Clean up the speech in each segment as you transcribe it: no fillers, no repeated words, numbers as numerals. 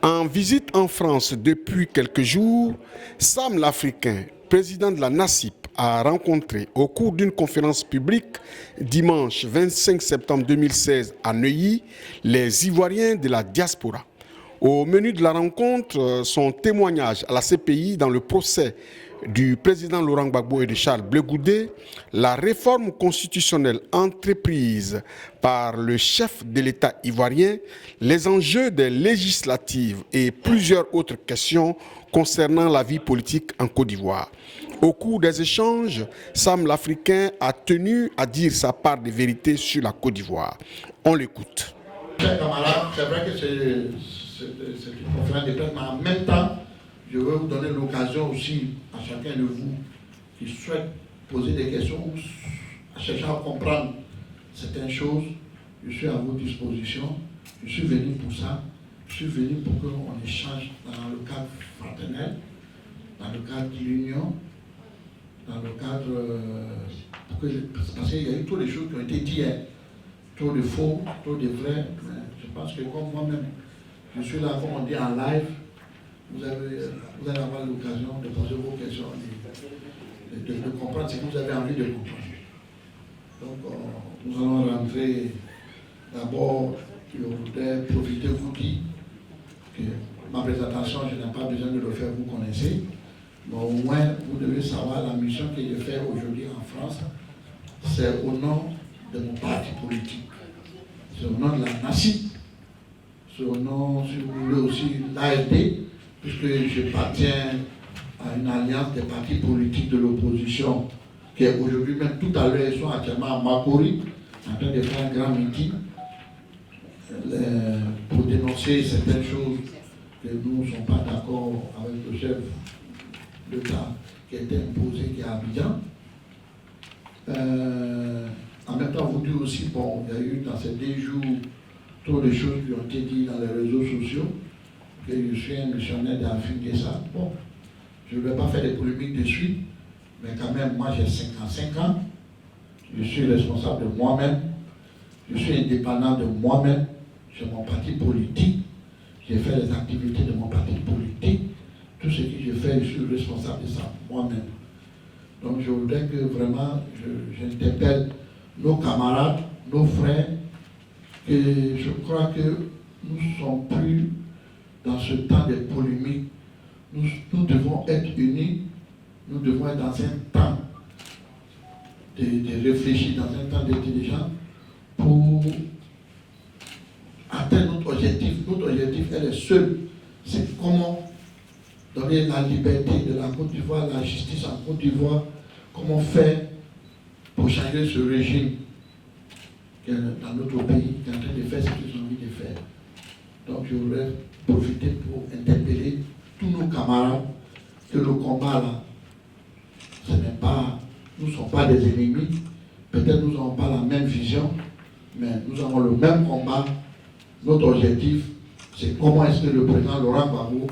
En visite en France depuis quelques jours, Sam l'Africain, président de la NACIP, a rencontré au cours d'une conférence publique dimanche 25 septembre 2016 à Neuilly les Ivoiriens de la diaspora. Au menu de la rencontre, son témoignage à la CPI dans le procès du président Laurent Gbagbo et de Charles Blé Goudé, la réforme constitutionnelle entreprise par le chef de l'État ivoirien, les enjeux des législatives et plusieurs autres questions concernant la vie politique en Côte d'Ivoire. Au cours des échanges, Sam l'Africain a tenu à dire sa part de vérité sur la Côte d'Ivoire. On l'écoute. Chers camarades, c'est vrai que c'est une conférence de presse, mais en même temps, je veux vous donner l'occasion aussi à chacun de vous qui souhaite poser des questions ou chercher à comprendre certaines choses. Je suis à votre disposition. Je suis venu pour ça. Je suis venu pour qu'on échange dans le cadre fraternel, dans le cadre de l'union, dans le cadre... parce qu'il y a eu toutes les choses qui ont été dites, trop de faux, trop de vrais. Je pense que comme moi-même, je suis là, comme on dit, en live. Vous allez avoir l'occasion de poser vos questions, de comprendre ce que vous avez envie de comprendre. Donc, nous allons rentrer. D'abord, je voudrais profiter de vous dire que ma présentation, je n'ai pas besoin de le faire, vous connaissez. Mais au moins, vous devez savoir la mission que je fais aujourd'hui en France. C'est au nom de mon parti politique. C'est au nom de la NACIP. C'est au nom, si vous voulez, aussi l'AFD. Puisque j'appartiens à une alliance des partis politiques de l'opposition qui est aujourd'hui, même tout à l'heure, ils sont actuellement à Makori, en train de faire un grand meeting pour dénoncer certaines choses que nous ne sommes pas d'accord avec le chef de l'État qui a été imposé, qui est à Abidjan. En même temps, vous dire aussi, bon, il y a eu dans ces 2 jours trop de choses qui ont été dites dans les réseaux sociaux. Que je suis un missionnaire d'Afrique et ça. Bon, je ne vais pas faire des polémiques dessus, mais quand même, moi j'ai 55 ans, je suis responsable de moi-même, je suis indépendant de moi-même, j'ai mon parti politique, j'ai fait les activités de mon parti politique, tout ce que je fais, je suis responsable de ça moi-même. Donc je voudrais que vraiment, j'interpelle nos camarades, nos frères, et je crois que nous ne sommes plus dans ce temps de polémique. Nous devons être unis, nous devons être dans un temps de réfléchir, dans un temps d'intelligence pour atteindre notre objectif. Notre objectif est le seul, c'est comment donner la liberté de la Côte d'Ivoire, la justice en Côte d'Ivoire, comment faire pour changer ce régime qui est dans notre pays, qui est en train de faire ce qu'ils ont envie de faire. Donc je voudrais profiter pour interpeller tous nos camarades que le combat là, ce n'est pas, nous ne sommes pas des ennemis, peut-être nous n'avons pas la même vision, mais nous avons le même combat. Notre objectif, c'est comment est-ce que le président Laurent Gbagbo,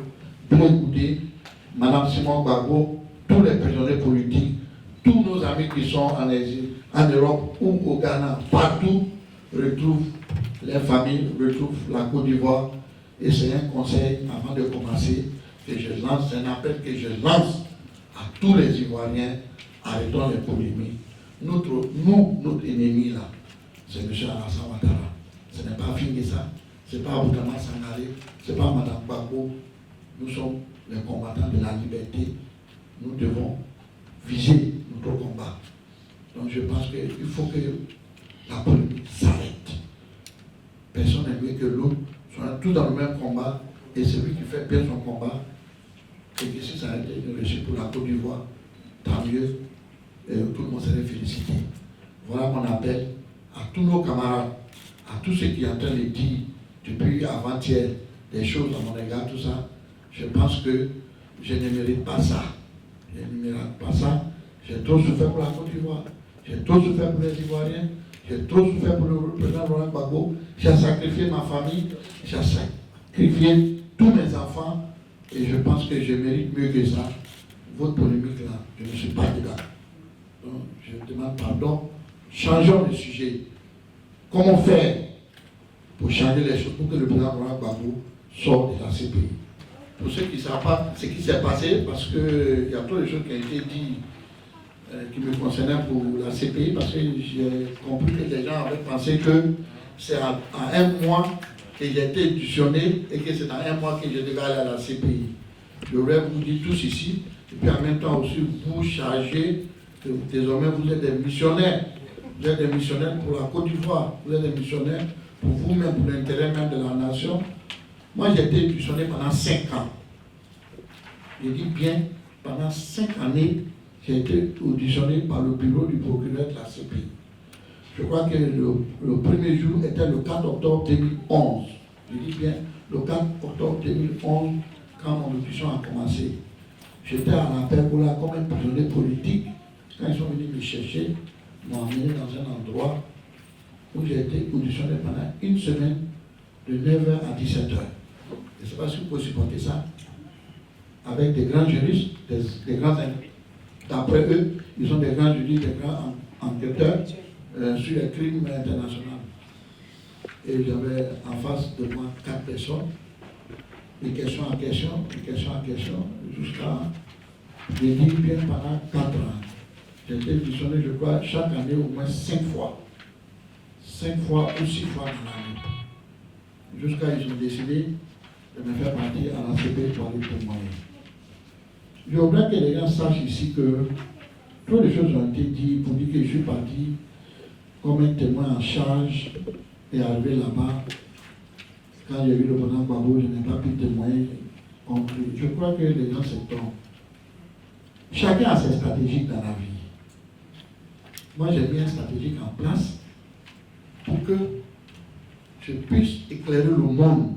Blé Goudé, Madame Simone Gbagbo, tous les prisonniers politiques, tous nos amis qui sont en exil, en Europe ou au Ghana, partout, retrouvent les familles, retrouvent la Côte d'Ivoire. Et c'est un conseil avant de commencer que je lance, c'est un appel que je lance à tous les Ivoiriens, arrêtons les polémiques. Notre ennemi là, c'est M. Alassane Ouattara. Ce n'est pas fini ça, ce n'est pas Boutama Sangaré, ce n'est pas Mme Gbagbo. Nous sommes les combattants de la liberté. Nous devons viser notre combat. Donc je pense qu'il faut que la polémique s'arrête. Personne n'est mieux que l'autre. Sont tous dans le même combat, et celui qui fait bien son combat, et que si ça a été une réussite pour la Côte d'Ivoire, tant mieux, et tout le monde serait félicité. Voilà mon appel à tous nos camarades, à tous ceux qui sont en train de dire depuis avant-hier des choses à mon égard, tout ça. Je pense que je ne mérite pas ça. Je ne mérite pas ça. J'ai trop souffert pour la Côte d'Ivoire, j'ai trop souffert pour les Ivoiriens. J'ai trop souffert pour le président Laurent Gbagbo. J'ai sacrifié ma famille, j'ai sacrifié tous mes enfants, et je pense que je mérite mieux que ça. Votre polémique là, je ne suis pas dedans. Donc, je demande pardon. Changeons le sujet. Comment faire pour changer les choses, pour que le président Laurent Gbagbo sort de la CPI. Pour ceux qui ne savent pas ce qui s'est passé, parce qu'il y a trop de choses qui ont été dites qui me concernaient pour la CPI, parce que j'ai compris que les gens avaient pensé que c'est à un mois que j'ai été auditionné et que c'est dans un mois que je devais aller à la CPI. Je voudrais vous dire tous ici, et puis en même temps aussi vous charger, que désormais vous êtes des missionnaires. Vous êtes des missionnaires pour la Côte d'Ivoire, vous êtes des missionnaires pour vous-même, pour l'intérêt même de la nation. Moi j'ai été auditionné pendant 5 ans. Je dis bien, pendant 5 années, j'ai été auditionné par le bureau du procureur de la CPI. Je crois que le premier jour était le 4 octobre 2011. Je dis bien, le 4 octobre 2011, quand mon audition a commencé. J'étais à la Pergola comme un prisonnier politique. Quand ils sont venus me chercher, ils m'ont emmené dans un endroit où j'ai été auditionné pendant une semaine, de 9h à 17h. Je ne sais pas si vous pouvez supporter ça. Avec des grands juristes, des grands... D'après eux, ils sont des grands juristes, des grands enquêteurs sur les crimes internationaux. Et j'avais en face de moi 4 personnes, de question en question, jusqu'à, je dis bien pendant 4 ans. J'ai été auditionné, je crois, chaque année au moins 5 fois. 5 fois ou 6 fois dans l'année. Jusqu'à ils ont décidé de me faire partir à la CPI pour aller témoigner. Je voudrais que les gens sachent ici que toutes les choses ont été dites pour dire que je suis parti comme un témoin en charge et arrivé là-bas. Quand j'ai vu le bonhomme Gbagbo, je n'ai pas pu témoigner. Je crois que les gens se trompent. Chacun a ses stratégies dans la vie. Moi, j'ai mis une stratégie en place pour que je puisse éclairer le monde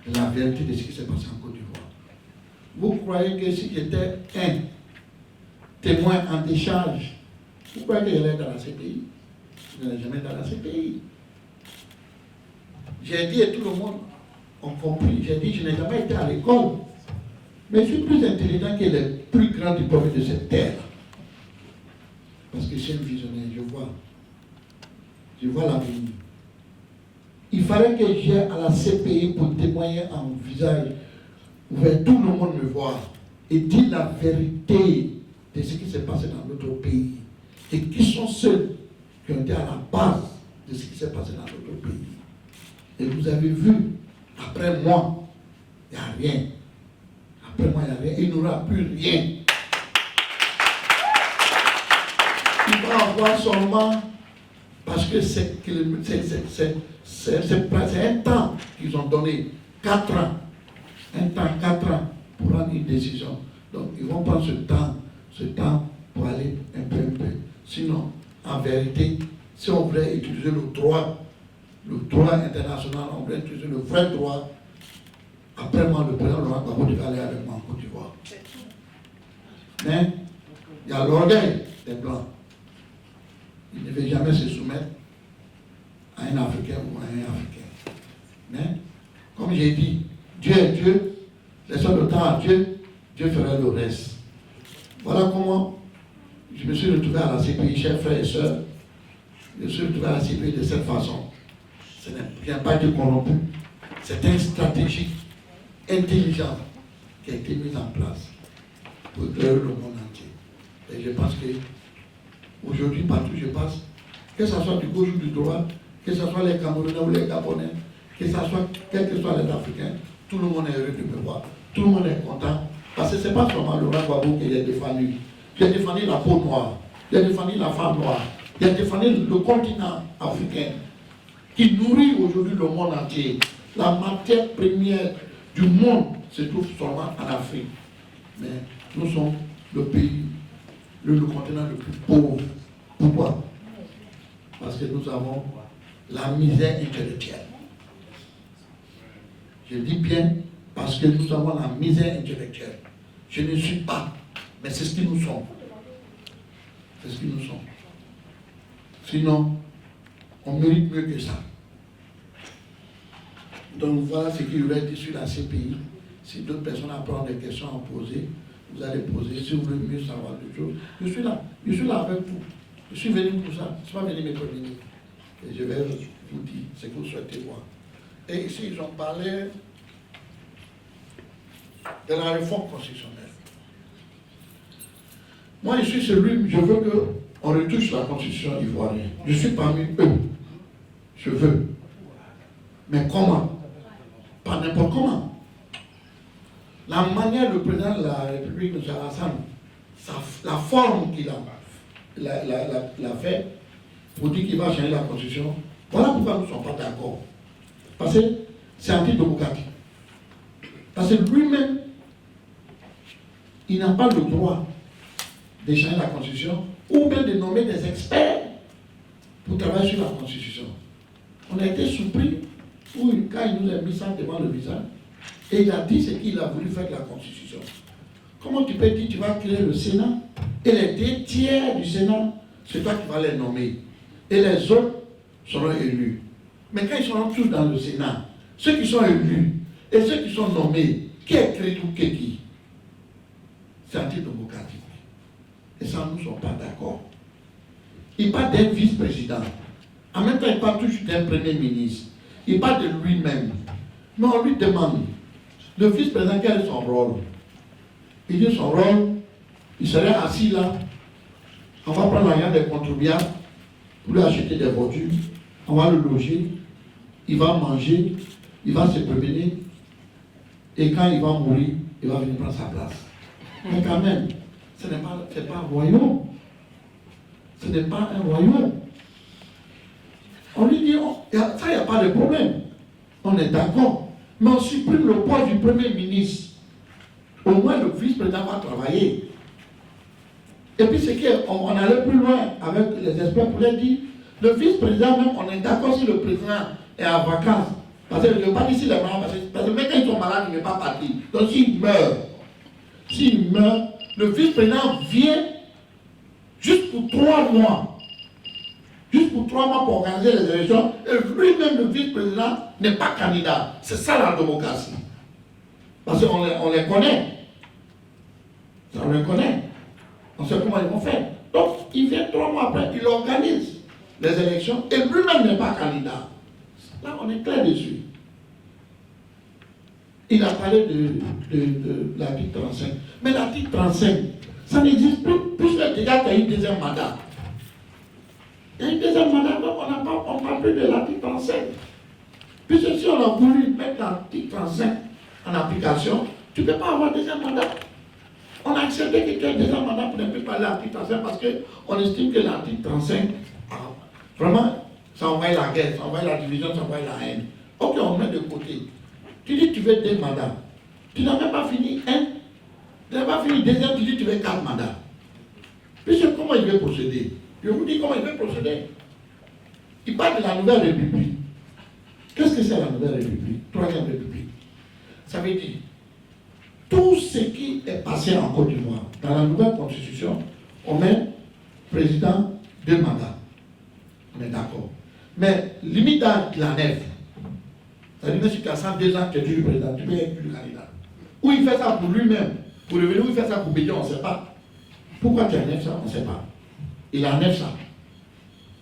de la vérité de ce qui s'est passé en Côte d'Ivoire. Vous croyez que si j'étais un témoin en décharge, vous croyez que j'allais dans la CPI? Je n'allais jamais dans la CPI. J'ai dit, et tout le monde a compris, j'ai dit, je n'ai jamais été à l'école, mais je suis plus intelligent que les plus grands diplômés de cette terre. Parce que c'est un visionnaire, je vois l'avenir. Il fallait que j'aille à la CPI pour témoigner en visage ouvert, tout le monde me voit et dire la vérité de ce qui s'est passé dans notre pays et qui sont ceux qui ont été à la base de ce qui s'est passé dans notre pays. Et vous avez vu, après moi, il n'y a rien. Après moi, il n'y a rien. Il n'y aura plus rien. Il va avoir seulement, parce que c'est un temps qu'ils ont donné, 4 ans. Un temps, 4 ans, pour prendre une décision. Donc, ils vont prendre ce temps pour aller un peu. Sinon, en vérité, si on voulait utiliser le droit international, on voulait utiliser le vrai droit, après moi, le président Laurent Gbagbo devait aller avec moi en Côte d'Ivoire. Mais, il y a l'orgueil des Blancs. Ils ne devaient jamais se soumettre à un Africain ou à un Africain. Mais, comme j'ai dit, Dieu est Dieu, laissons le temps à Dieu, Dieu fera le reste. Voilà comment je me suis retrouvé à la CPI, chers frères et sœurs. Je me suis retrouvé à la CPI de cette façon. Ce n'est pas été corrompu. C'est une stratégie intelligente qui a été mise en place pour éclairer le monde entier. Et je pense que aujourd'hui, partout où je passe, que ce soit du gauche ou du droit, que ce soit les Camerounais ou les Gabonais, que ce soit quels que soient les Africains, tout le monde est heureux de me voir. Tout le monde est content. Parce que ce n'est pas seulement Laurent Gbagbo que j'ai défendu. J'ai défendu la peau noire. J'ai défendu la femme noire. J'ai défendu le continent africain qui nourrit aujourd'hui le monde entier. La matière première du monde se trouve seulement en Afrique. Mais nous sommes le pays, le continent le plus pauvre. Pourquoi? Parce que nous avons la misère intellectuelle. Je dis bien parce que nous avons la misère intellectuelle. Je ne suis pas, mais c'est ce que nous sommes. C'est ce que nous sommes. Sinon, on mérite mieux que ça. Donc voilà ce qu'il y aurait dit sur la CPI. Si d'autres personnes apprennent des questions à poser, vous allez poser. Si vous voulez mieux savoir des choses, je suis là avec vous. Je suis venu pour ça. Je ne suis pas venu me prévenir. Et je vais vous dire ce que vous souhaitez voir. Et ici, ils ont parlé de la réforme constitutionnelle. Moi, je suis celui, je veux qu'on retouche la constitution ivoirienne. Je suis parmi eux. Je veux. Mais comment? Pas n'importe comment. La manière le président de la République, M. Alassane, la forme qu'il a fait pour dire qu'il va changer la constitution, voilà pourquoi nous ne sommes pas d'accord. Parce que c'est antidémocratique. Parce que lui-même, il n'a pas le droit de changer la constitution ou bien de nommer des experts pour travailler sur la constitution. On a été surpris quand il nous a mis ça devant le visage et il a dit ce qu'il a voulu faire de la constitution. Comment tu peux dire que tu vas créer le Sénat et les 2 tiers du Sénat, c'est toi qui vas les nommer et les autres seront élus. Mais quand ils seront tous dans le Sénat, ceux qui sont élus et ceux qui sont nommés, qui écrit ou qui? C'est antidémocratique. Et ça, nous ne sommes pas d'accord. Il parle d'un vice-président. En même temps, il parle toujours d'un premier ministre. Il parle de lui-même. Mais on lui demande, le vice-président, quel est son rôle? Il dit son rôle, il serait assis là, on va prendre l'argent des contribuables pour lui acheter des voitures, on va le loger, il va manger, il va se promener, et quand il va mourir, il va venir prendre sa place. Mais quand même, ce n'est pas un royaume. Ce n'est pas un royaume. On lui dit, ça, il n'y a pas de problème. On est d'accord. Mais on supprime le poste du Premier ministre. Au moins, le vice-président va travailler. Et puis, c'est qu'on allait plus loin avec les experts pour leur dire, le vice-président, même, on est d'accord si le président est en vacances. Parce que je ne veux pas dire s'il est malade, parce que même quand ils sont malades, il n'est pas parti. Donc, s'il meurt, le vice-président vient juste pour 3 mois. Juste pour 3 mois pour organiser les élections. Et lui-même, le vice-président, n'est pas candidat. C'est ça la démocratie. Parce qu'on les connaît. On les connaît. On sait comment ils vont faire. Donc, il vient 3 mois après, il organise les élections et lui-même n'est pas candidat. Là, on est clair dessus. Il a parlé de l'article 35. Mais l'article 35, ça n'existe plus, puisque déjà tu as eu 2e mandat. Il y a eu 2e mandat, donc on ne parle plus de l'article 35. Puisque si on a voulu mettre l'article 35 en application, tu ne peux pas avoir 2e mandat. On a accepté que tu aies 2e mandat pour ne plus parler de l'article 35 parce qu'on estime que l'article 35, vraiment, ça envoie la guerre, ça envoie la division, ça envoie la haine. Ok, on met de côté. Tu dis que tu veux 2 mandats. Tu n'as même pas fini un. Tu n'as pas fini 2e, tu dis que tu veux 4 mandats. Puisque comment il veut procéder? Je vous dis comment il veut procéder. Il parle de la nouvelle république. Qu'est-ce que c'est la nouvelle république? 3e république. Ça veut dire, tout ce qui est passé en Côte d'Ivoire, dans la nouvelle constitution, on met président 2 mandats. On est d'accord. Mais limite d'âge, la nef. C'est-à-dire que si tu as 102 ans, tu es toujours président, tu peux être plus candidat. Ou il fait ça pour lui-même, pour devenir, ou il fait ça pour Bédion, on ne sait pas. Pourquoi tu as 9 ça, on ne sait pas. Il a 9 ça.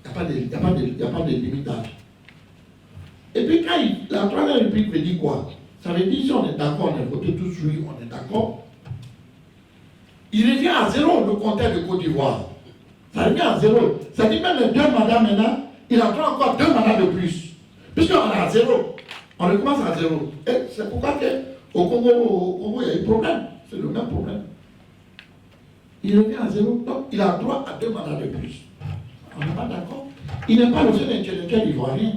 Il n'y a pas de limite d'âge. Et puis quand la 3e république veut dire quoi? Ça veut dire si on est d'accord, on est voté tous sur lui, on est d'accord. Il revient à 0 le compteur de Côte d'Ivoire. Ça revient à 0. Ça dit même les 2 mandats maintenant, il a encore 2 mandats de plus. Puisqu'on est à 0. On recommence à 0. Et c'est pourquoi au Congo, il y a eu problème. C'est le même problème. Il revient à 0. Donc, il a droit à 2 mandats de plus. On n'est pas d'accord. Il n'est pas le seul intellectuel ivoirien.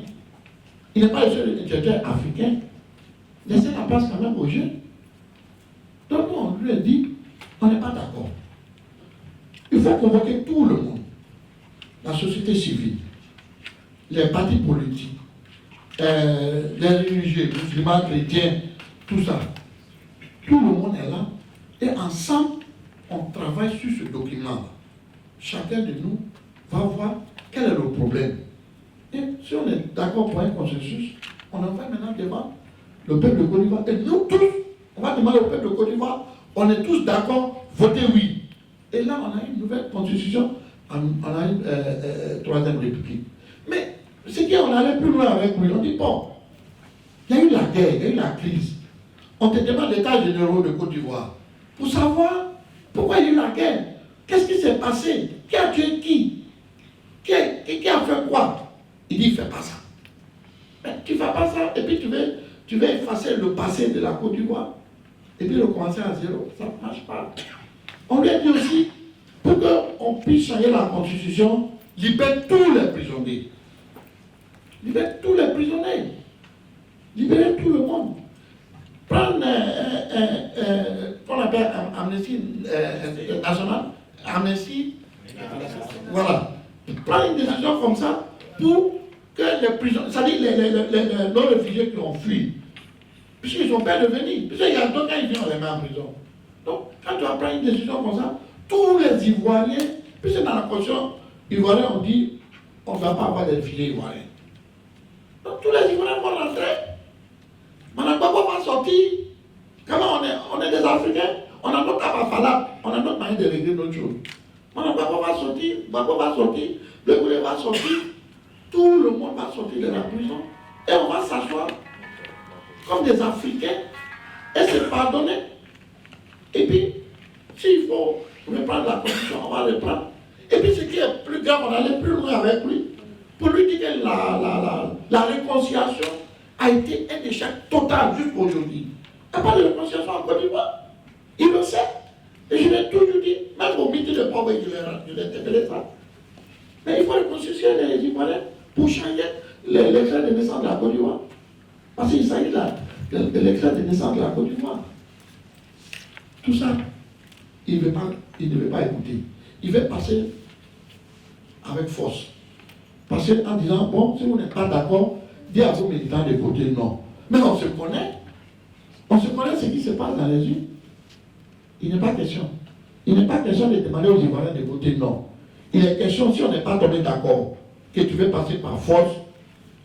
Il n'est pas le seul intellectuel africain. Laissez la place quand même aux jeunes. Donc, nous, on lui a dit, on n'est pas d'accord. Il faut convoquer tout le monde. La société civile, les partis politiques, les religieux, les musulmans, chrétiens, tout ça. Tout le monde est là. Et ensemble, on travaille sur ce document. Chacun de nous va voir quel est le problème. Et si on est d'accord pour un consensus, on en va maintenant devant le peuple de Côte d'Ivoire. Et nous tous, on va demander au peuple de Côte d'Ivoire, on est tous d'accord, votez oui. Et là, on a une nouvelle constitution, on a une 3e république. Mais c'est qu'on allait plus loin avec lui. On dit, bon, il y a eu la guerre, il y a eu la crise. on te demande l'état général de Côte d'Ivoire pour savoir pourquoi il y a eu la guerre. Qu'est-ce qui s'est passé? Qui a tué qui? Qui a fait quoi? Il dit, fais pas ça. Mais tu ne fais pas ça, et puis tu veux effacer le passé de la Côte d'Ivoire, et puis recommencer à zéro. Ça ne marche pas. On lui a dit aussi, pour qu'on puisse changer la constitution, libère tous les prisonniers. Libère tous les prisonniers. Libérer tout le monde. Prendre, qu'on appelle Amnesty National, Amnesty, voilà. Prendre une décision comme ça pour que les prisonniers, c'est-à-dire les non-réfugiés qui ont fui, puisqu'ils ont peur de venir, puisqu'il y a d'autres, quand ils viennent, on les met en prison. Donc, quand tu vas prendre une décision comme ça, tous les Ivoiriens, puisque dans la constitution ivoirienne, on dit on ne va pas avoir des réfugiés ivoiriens. Donc, tous les Ivoiriens vont rentrer. Madame Babo va sortir. Comment on est des Africains, on a notre abafala, on a notre manière de régler notre chose. Madame Babo va sortir, le gouvernement va sortir, tout le monde va sortir de la prison et on va s'asseoir comme des Africains et se pardonner. Et puis, s'il faut reprendre la constitution, on va reprendre. Et puis, ce qui est plus grave, on va aller plus loin avec lui pour lui dire que la réconciliation a été un échec total jusqu'à aujourd'hui. Il n'y a pas de réconciliation en Côte d'Ivoire. Il le sait. Et je l'ai toujours dit, même au meeting de pauvres, je l'ai interpellé ça. Mais il faut réconcilier les Ivoiriens pour changer l'extrait de naissance de la Côte d'Ivoire. Parce qu'il s'agit de l'extrait de naissance de la Côte d'Ivoire. Tout ça, il ne veut pas écouter. Il veut passer avec force. Passer en disant, bon, si vous n'êtes pas d'accord, dites à vos militants de voter non. Mais on se connaît. On se connaît ce qui se passe dans les urnes. Il n'est pas question. Il n'est pas question de demander aux Ivoiriens de voter non. Il est question, si on n'est pas tombé d'accord, que tu veux passer par force,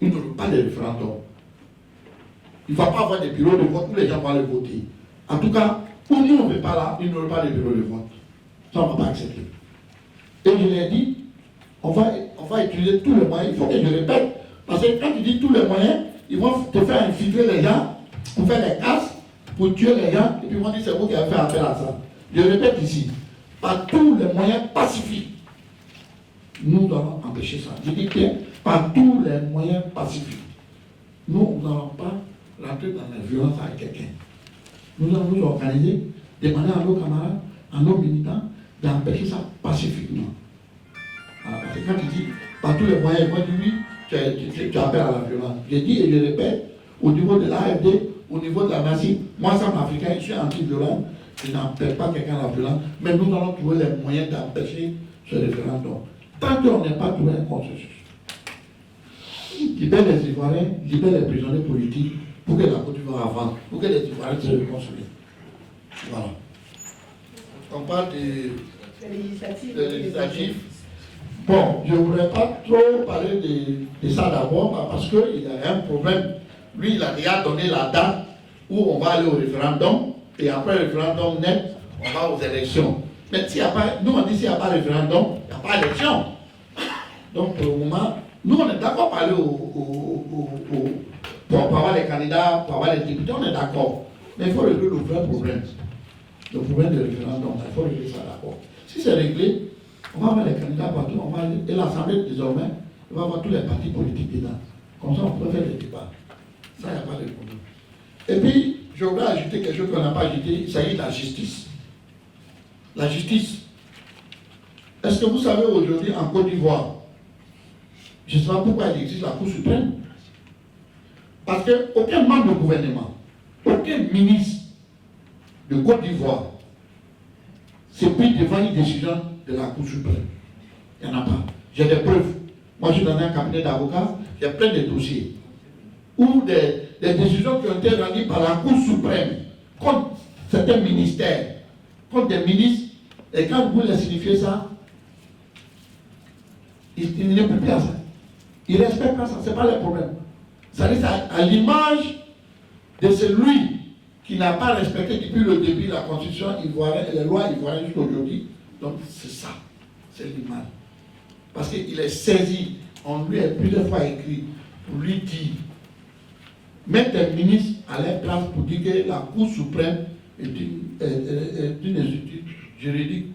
il n'aura pas de référendum. Il ne va pas avoir des bureaux de vote où les gens vont aller voter. En tout cas, pour nous, on ne veut pas là, il n'aura pas de bureau de vote. Ça, on ne va pas accepter. Et je l'ai dit, on va utiliser tous les moyens. Il faut que je répète, parce que quand tu dis tous les moyens, ils vont te faire infiltrer les gens, pour faire les casses, pour tuer les gens, et puis ils vont dire c'est vous qui avez fait appel à ça. Je répète ici, par tous les moyens pacifiques, nous allons empêcher ça. Je dis bien, par tous les moyens pacifiques. Nous n'allons pas rentrer dans la violence avec quelqu'un. Nous allons nous organiser, demander à nos camarades, à nos militants, d'empêcher ça pacifiquement. Alors, parce que quand tu dis par tous les moyens, moi je dis oui, tu appelles à la violence. Je dis et je répète, au niveau de l'AFD, au niveau de la nation, moi, comme Africain, je suis anti-violent, je n'empêche pas quelqu'un à la violence, mais nous allons trouver les moyens d'empêcher ce référendum. Tant qu'on n'est pas trouvé un consensus. Libère les Ivoiriens, libère les prisonniers politiques pour que la Côte d'Ivoire avance, pour que les Ivoiriens se réconcilient. Voilà. On parle de législatives. Bon, je ne voudrais pas trop parler de ça d'abord parce qu'il y a un problème. Lui, il a déjà donné la date où on va aller au référendum et après le référendum net, on va aux élections. Mais s'il n'y a pas, nous on dit s'il n'y a pas de référendum, il n'y a pas d'élection. Donc pour le moment, nous on est d'accord pour aller pour avoir les candidats, pour avoir les députés, on est d'accord. Mais il faut régler le vrai problème. Le problème du référendum, il faut régler ça d'abord. Si c'est réglé, on va avoir les candidats partout, et l'Assemblée désormais, on va avoir tous les partis politiques dedans. Comme ça, on peut faire des débats. Ça, il n'y a pas de problème. Et puis, je voudrais ajouter quelque chose qu'on n'a pas ajouté, il s'agit de la justice. La justice. Est-ce que vous savez aujourd'hui en Côte d'Ivoire, je ne sais pas pourquoi il existe la Cour suprême, parce qu'aucun membre de gouvernement, aucun ministre de Côte d'Ivoire s'est pris devant une décision de la Cour suprême. Il n'y en a pas. J'ai des preuves. Moi, je suis dans un cabinet d'avocats, j'ai plein de dossiers où des décisions qui ont été rendues par la Cour suprême contre certains ministères, contre des ministres, et quand vous les signifiez ça, il n'est plus à ça. Il ne respecte pas ça, ce n'est pas le problème. Ça dit à l'image de celui qui n'a pas respecté depuis le début la constitution ivoirienne et les lois ivoiriennes jusqu'à aujourd'hui. Donc c'est ça, c'est l'image. Parce qu'il est saisi, on lui a plusieurs fois écrit pour lui dire, même des ministres à leur place pour dire que la Cour suprême est une institution juridique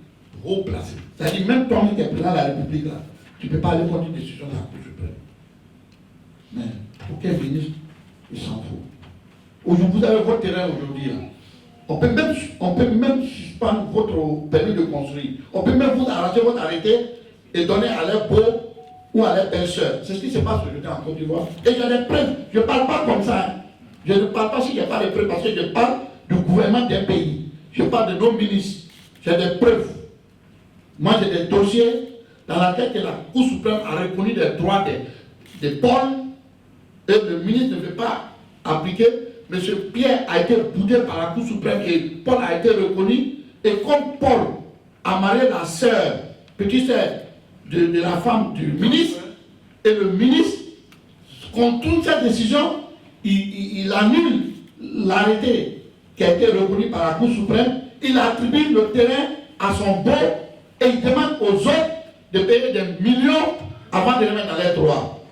haut placée. C'est-à-dire, même toi qui es président de la République, là, tu ne peux pas aller contre une décision de la Cour suprême. Mais pour quel ministre, il s'en fout. Aujourd'hui, vous avez votre terrain aujourd'hui. On peut même suspendre votre permis de construire. On peut même vous arranger votre arrêté et donner à leur beau ou à leur belle-sœur. C'est ce qui se passe aujourd'hui en Côte d'Ivoire. Et j'ai des preuves. Je ne parle pas comme ça. Hein. Je ne parle pas si je n'ai pas de preuves parce que je parle du gouvernement d'un pays. Je parle de nos ministres. J'ai des preuves. Moi, j'ai des dossiers dans lesquels la Cour suprême a reconnu les droits de Paul et le ministre ne veut pas appliquer. M. Pierre a été boudé par la Cour suprême et Paul a été reconnu. Et comme Paul a marié la sœur, petite sœur de la femme du ministre, et le ministre contourne cette décision, il annule l'arrêté qui a été reconnu par la Cour suprême, il attribue le terrain à son beau et il demande aux autres de payer des millions avant de les mettre dans les droits.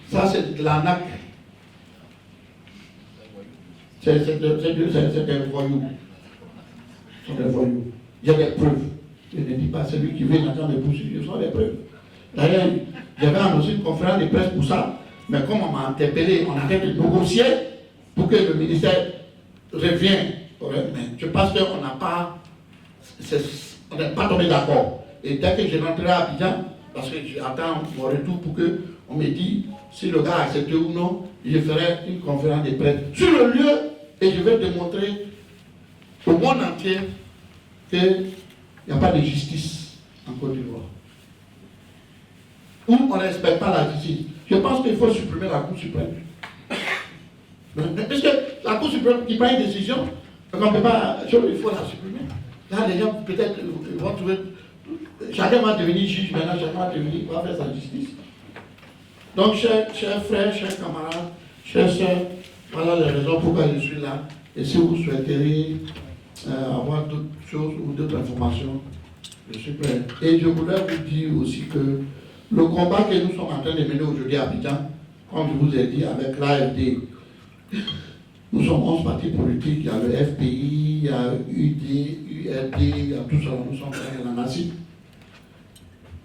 Ça, c'est de l'arnaque. C'est des voyous. Ce sont des voyous. Il y a des preuves. Je ne dis pas celui qui veut entendre les poursuivre, ce sont des preuves. D'ailleurs, j'avais annoncé une conférence de presse pour ça, mais comme on m'a interpellé, on a fait de négocier pour que le ministère revienne. Mais je pense qu'on n'a pas, on n'est pas tombé d'accord. Et dès que je rentrerai à Abidjan, parce que j'attends mon retour pour qu'on me dise si le gars a accepté ou non, je ferai une conférence de presse sur le lieu et je vais démontrer au monde entier qu'il n'y a pas de justice en Côte d'Ivoire. Où on ne respecte pas la justice. Je pense qu'il faut supprimer la Cour suprême. Parce que la Cour suprême qui prend une décision, on ne peut pas, il faut la supprimer. Là, les gens peut-être vont trouver. Chacun va devenir juge maintenant, chacun va faire sa justice. Donc, chers frères, chers camarades, chers sœurs, voilà les raisons pourquoi je suis là. Et si vous souhaiterez avoir d'autres choses ou d'autres informations, je suis prêt. Et je voudrais vous dire aussi que le combat que nous sommes en train de mener aujourd'hui à Abidjan, comme je vous ai dit, avec l'AFD, nous sommes 11 partis politiques, il y a le FPI, il y a UD, URD, il y a tout ça, nous sommes la NACIP.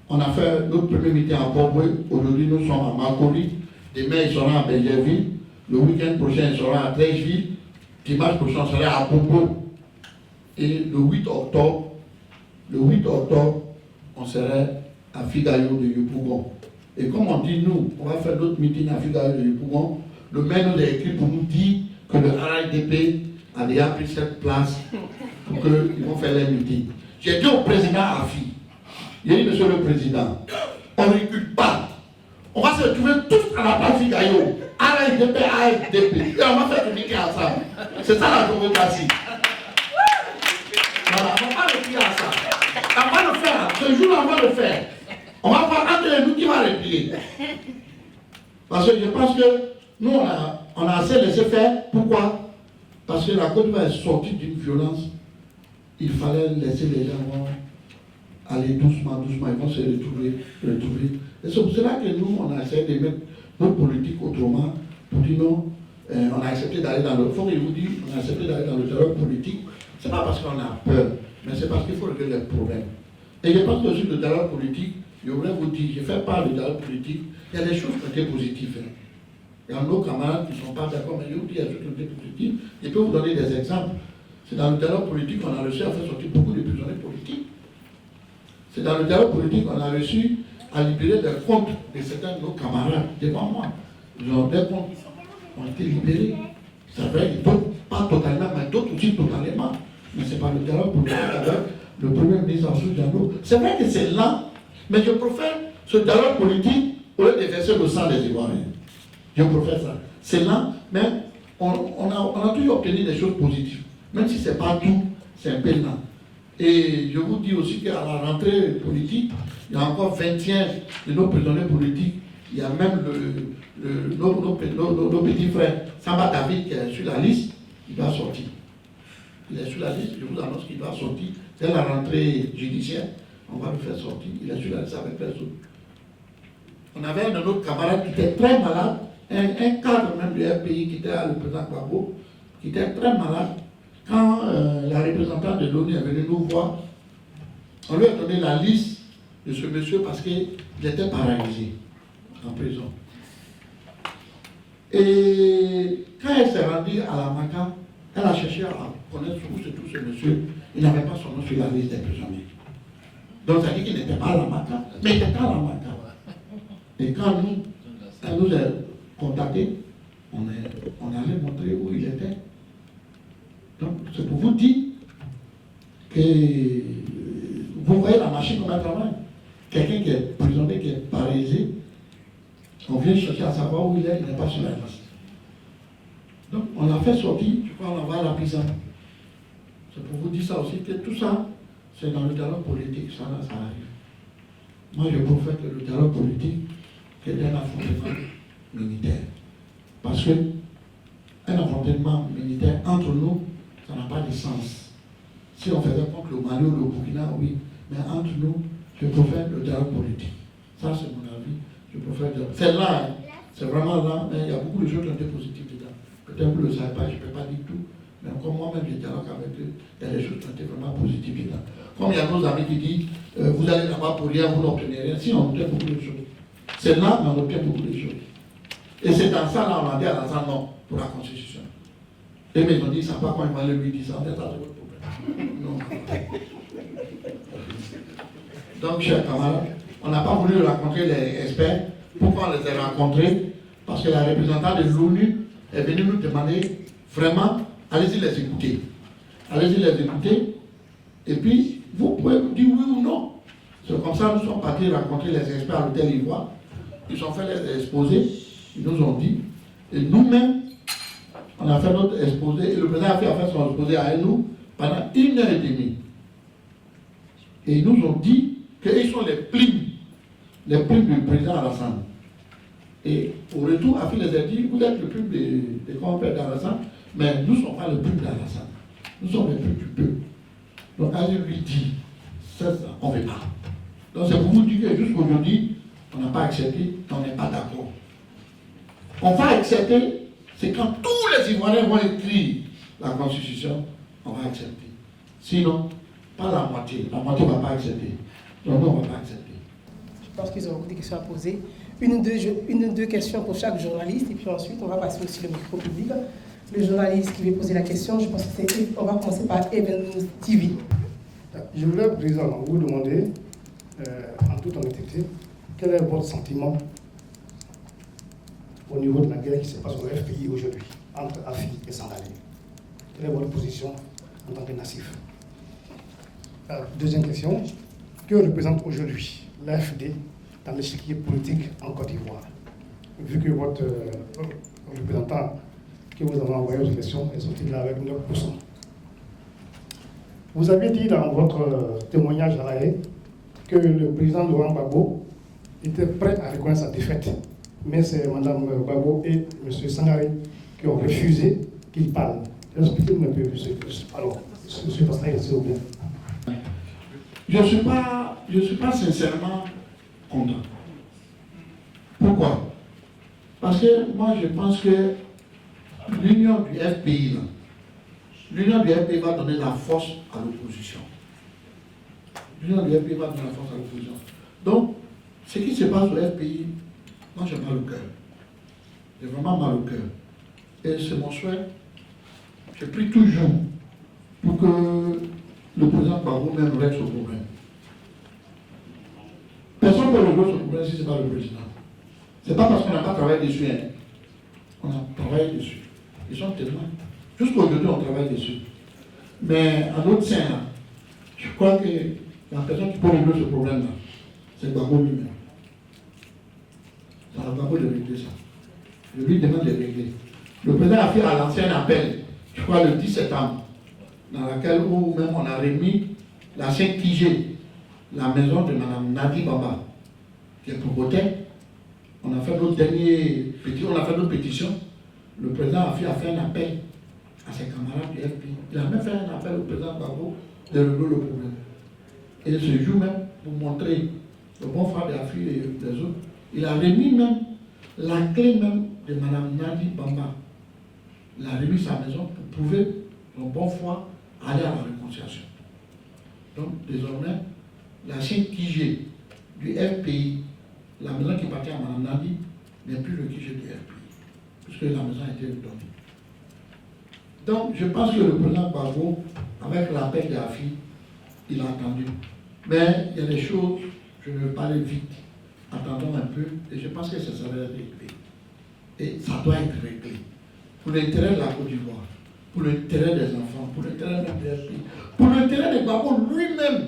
On a fait notre premier meeting à Port-Boué, aujourd'hui nous sommes à Makori, demain ils seront à Béjerville, le week-end prochain ils seront à Trècheville, dimanche prochain ils seront à Bobo. Et le 8 octobre, on serait à Figayo de Yopougon. Et comme on dit, nous, on va faire notre meeting à Figayo de Yopougon, le maire nous a écrit pour nous dire que le RIDP a déjà pris cette place pour qu'ils vont faire les meetings. J'ai dit au président Afi, j'ai dit, monsieur le président, on ne recule pas. On va se retrouver tous à la place Figayo, RIDP, AFDP, et on va faire le meeting ensemble. C'est ça la démocratie. Voilà, on ne va pas replier à ça. On va le faire, ce jour-là, on va le faire. On va voir entre nous qui va replier. Parce que je pense que nous, on a assez laissé faire. Pourquoi? Parce que la Côte d'Ivoire est sortie d'une violence. Il fallait laisser les gens aller doucement, ils vont se retrouver. Et c'est pour cela que nous, on a essayé de mettre notre politique autrement, pour dire non, on a accepté d'aller dans le fond, il vous dit, on a accepté d'aller dans le terrain politique. Ce n'est pas parce qu'on a peur, mais c'est parce qu'il faut régler les problèmes. Et je pense que sur le terrain politique, je voudrais vous dire, je fais part du terrain politique, il y a des choses qui étaient positives. Il y a nos camarades qui ne sont pas d'accord, mais je vous dis, il y a des choses qui étaient positives. Je peux vous donner des exemples. C'est dans le terrain politique qu'on a réussi à faire sortir beaucoup de prisonniers politiques. C'est dans le terrain politique qu'on a réussi à libérer des comptes de certains de nos camarades devant moi. Ils ont des comptes qui ont été libérés. C'est vrai, d'autres pas totalement, mais d'autres aussi totalement. Mais ce n'est pas le terrain politique avec le premier ministre Ansou Djambo. C'est vrai que c'est lent, mais je préfère ce terrain politique au lieu de verser le sang des Ivoiriens. Je préfère ça. C'est lent, mais on a toujours obtenu des choses positives. Même si ce n'est pas tout, c'est un peu lent. Et je vous dis aussi qu'à la rentrée politique, il y a encore 21 de nos prisonniers politiques. Il y a même nos petits frères, Samba David, qui est sur la liste, il va sortir. Il est sur la liste, je vous annonce qu'il va sortir. Dès la rentrée judiciaire, on va le faire sortir. Il est sur la liste avec personne. On avait un de nos camarades qui était très malade, un cadre même du FPI qui était le président Gbagbo, qui était très malade. Quand la représentante de l'ONU est venue nous voir, on lui a donné la liste de ce monsieur parce qu'il était paralysé en prison. Et quand elle s'est rendue à la MACA, elle a cherché à connaître où se trouve ce monsieur. Il n'avait pas son nom sur la liste des prisonniers. Donc ça dit qu'il n'était pas à la MACA, mais il était à la MACA. Et quand elle nous a contactés, on allait montrer où il était. Donc c'est pour vous dire que vous voyez la machine comme elle travaille. Quelqu'un qui est prisonnier, qui est paralysé, on vient chercher à savoir où il n'est pas sur la liste. Donc on l'a fait sortir, je crois on va à la prison. C'est pour vous dire ça aussi, que tout ça, c'est dans le dialogue politique, ça arrive. Moi je préfère que le dialogue politique, qu'il y ait un affrontement militaire. Parce que un affrontement militaire entre nous, ça n'a pas de sens. Si on faisait contre le Mali ou le Burkina, oui, mais entre nous, je préfère le dialogue politique. Ça c'est mon avis, je préfère le dialogue. C'est là, hein. C'est vraiment là, mais il y a beaucoup de choses qui ont été positives dedans. Peut-être que vous ne le savez pas, je ne peux pas dire tout, mais comme moi-même je dialogue avec eux, il y a des choses qui ont été vraiment positives dedans. Comme il y a nos amis qui disent, vous allez là-bas pour rien, vous n'obtenez rien. Si, on obtient beaucoup de choses. C'est là, mais on obtient beaucoup de choses. Et c'est dans ça, là, on a dit à la non pour la Constitution. Et mais ils ont dit, ça pas quand ils vont lui dire ça, c'est ça votre problème. Non. Donc, chers camarades, on n'a pas voulu rencontrer les experts. Pourquoi on les a rencontrés? Parce que la représentante de l'ONU est venue nous demander vraiment, allez-y les écouter. Allez-y les écouter. Et puis, vous pouvez nous dire oui ou non. C'est comme ça, nous sommes partis rencontrer les experts à l'hôtel Ivoire. Ils ont fait les exposés. Ils nous ont dit. Et nous-mêmes, on a fait notre exposé. Et le président a fait son exposé à nous pendant 1h30. Et ils nous ont dit qu'ils sont les primes du président Alassane. Et au retour, Afi les a dit, vous êtes le prime des compères d'Alassane, mais nous ne sommes pas le prime d'Alassane. Nous sommes les primes du peuple. Donc, quand je lui dis, ça, on ne veut pas. Donc, c'est pour vous dire que jusqu'aujourd'hui, on n'a pas accepté, on n'est pas d'accord. On va accepter, c'est quand tous les Ivoiriens vont écrire la Constitution, on va accepter. Sinon, pas la moitié ne va pas accepter. Donc, nous, on ne va pas accepter. Je pense qu'ils ont beaucoup de questions à poser. Une ou deux questions pour chaque journaliste, et puis ensuite, on va passer aussi le micro public. Le journaliste qui va poser la question, je pense que on va commencer par Even TV. Je voulais, Président, vous demander, en toute honnêteté, quel est votre sentiment au niveau de la guerre qui se passe au FPI aujourd'hui, entre Afi et Sangalé? Quelle est votre position en tant que natif? Deuxième question, que représente aujourd'hui l'AFD dans l'échiquier politique en Côte d'Ivoire? Vu que votre représentant que vous avez envoyé aux élections est sorti là avec 9%. Vous avez dit dans votre témoignage à la haie que le président Laurent Gbagbo était prêt à reconnaître sa défaite. Mais c'est Mme Gbagbo et M. Sangaré qui ont refusé qu'il parle. Expliquez-moi un peu plus. Alors, je suis passé s'il vous plaît. Je ne suis pas sincèrement content. Pourquoi? Parce que moi, je pense que l'union du FPI, va donner la force à l'opposition. L'union du FPI va donner la force à l'opposition. Donc, ce qui se passe au FPI, moi j'ai mal au cœur. J'ai vraiment mal au cœur. Et c'est mon souhait. Je prie toujours pour que le président Gbagbo même règle ce problème. Personne ne peut régler ce problème si ce n'est pas le président. Ce n'est pas parce qu'on n'a pas travaillé dessus. Hein. On a travaillé dessus. Ils sont témoins. Jusqu'aujourd'hui, on travaille dessus. Mais à notre sein, là, je crois que la personne qui peut régler ce problème-là, c'est Gbagbo lui-même. C'est à Gbagbo de régler ça. Je lui demande de régler. Le président a fait à l'ancien appel, je crois le 10 septembre, dans laquelle même on a remis la 5 TG, la maison de Mme Nadi Baba, qui est propriétaire. On a fait notre dernier pétition, on a fait notre pétition. Le président a fait un appel à ses camarades du FPI. Il a même fait un appel au président Gbagbo de régler le problème. Et ce jour même, pour montrer le bon frère d'Afrique et des autres, il a remis même la clé même de Mme Nadi Bamba l'a remis sa maison pour prouver son bon foi, aller à la réconciliation. Donc, désormais, la chaîne QG du FPI, la maison qui appartient à Mme Nadi, n'est plus le QG du FPI, puisque la maison a été donnée. Donc, je pense que le président Gbagbo, avec l'appel de la fille, il a attendu. Mais il y a des choses, je ne veux pas aller vite. Attendons un peu, et je pense que ça va être réglé. Et ça doit être réglé. Pour l'intérêt de la Côte d'Ivoire, pour l'intérêt des enfants, pour l'intérêt même des filles, pour l'intérêt de Gbagbo lui-même,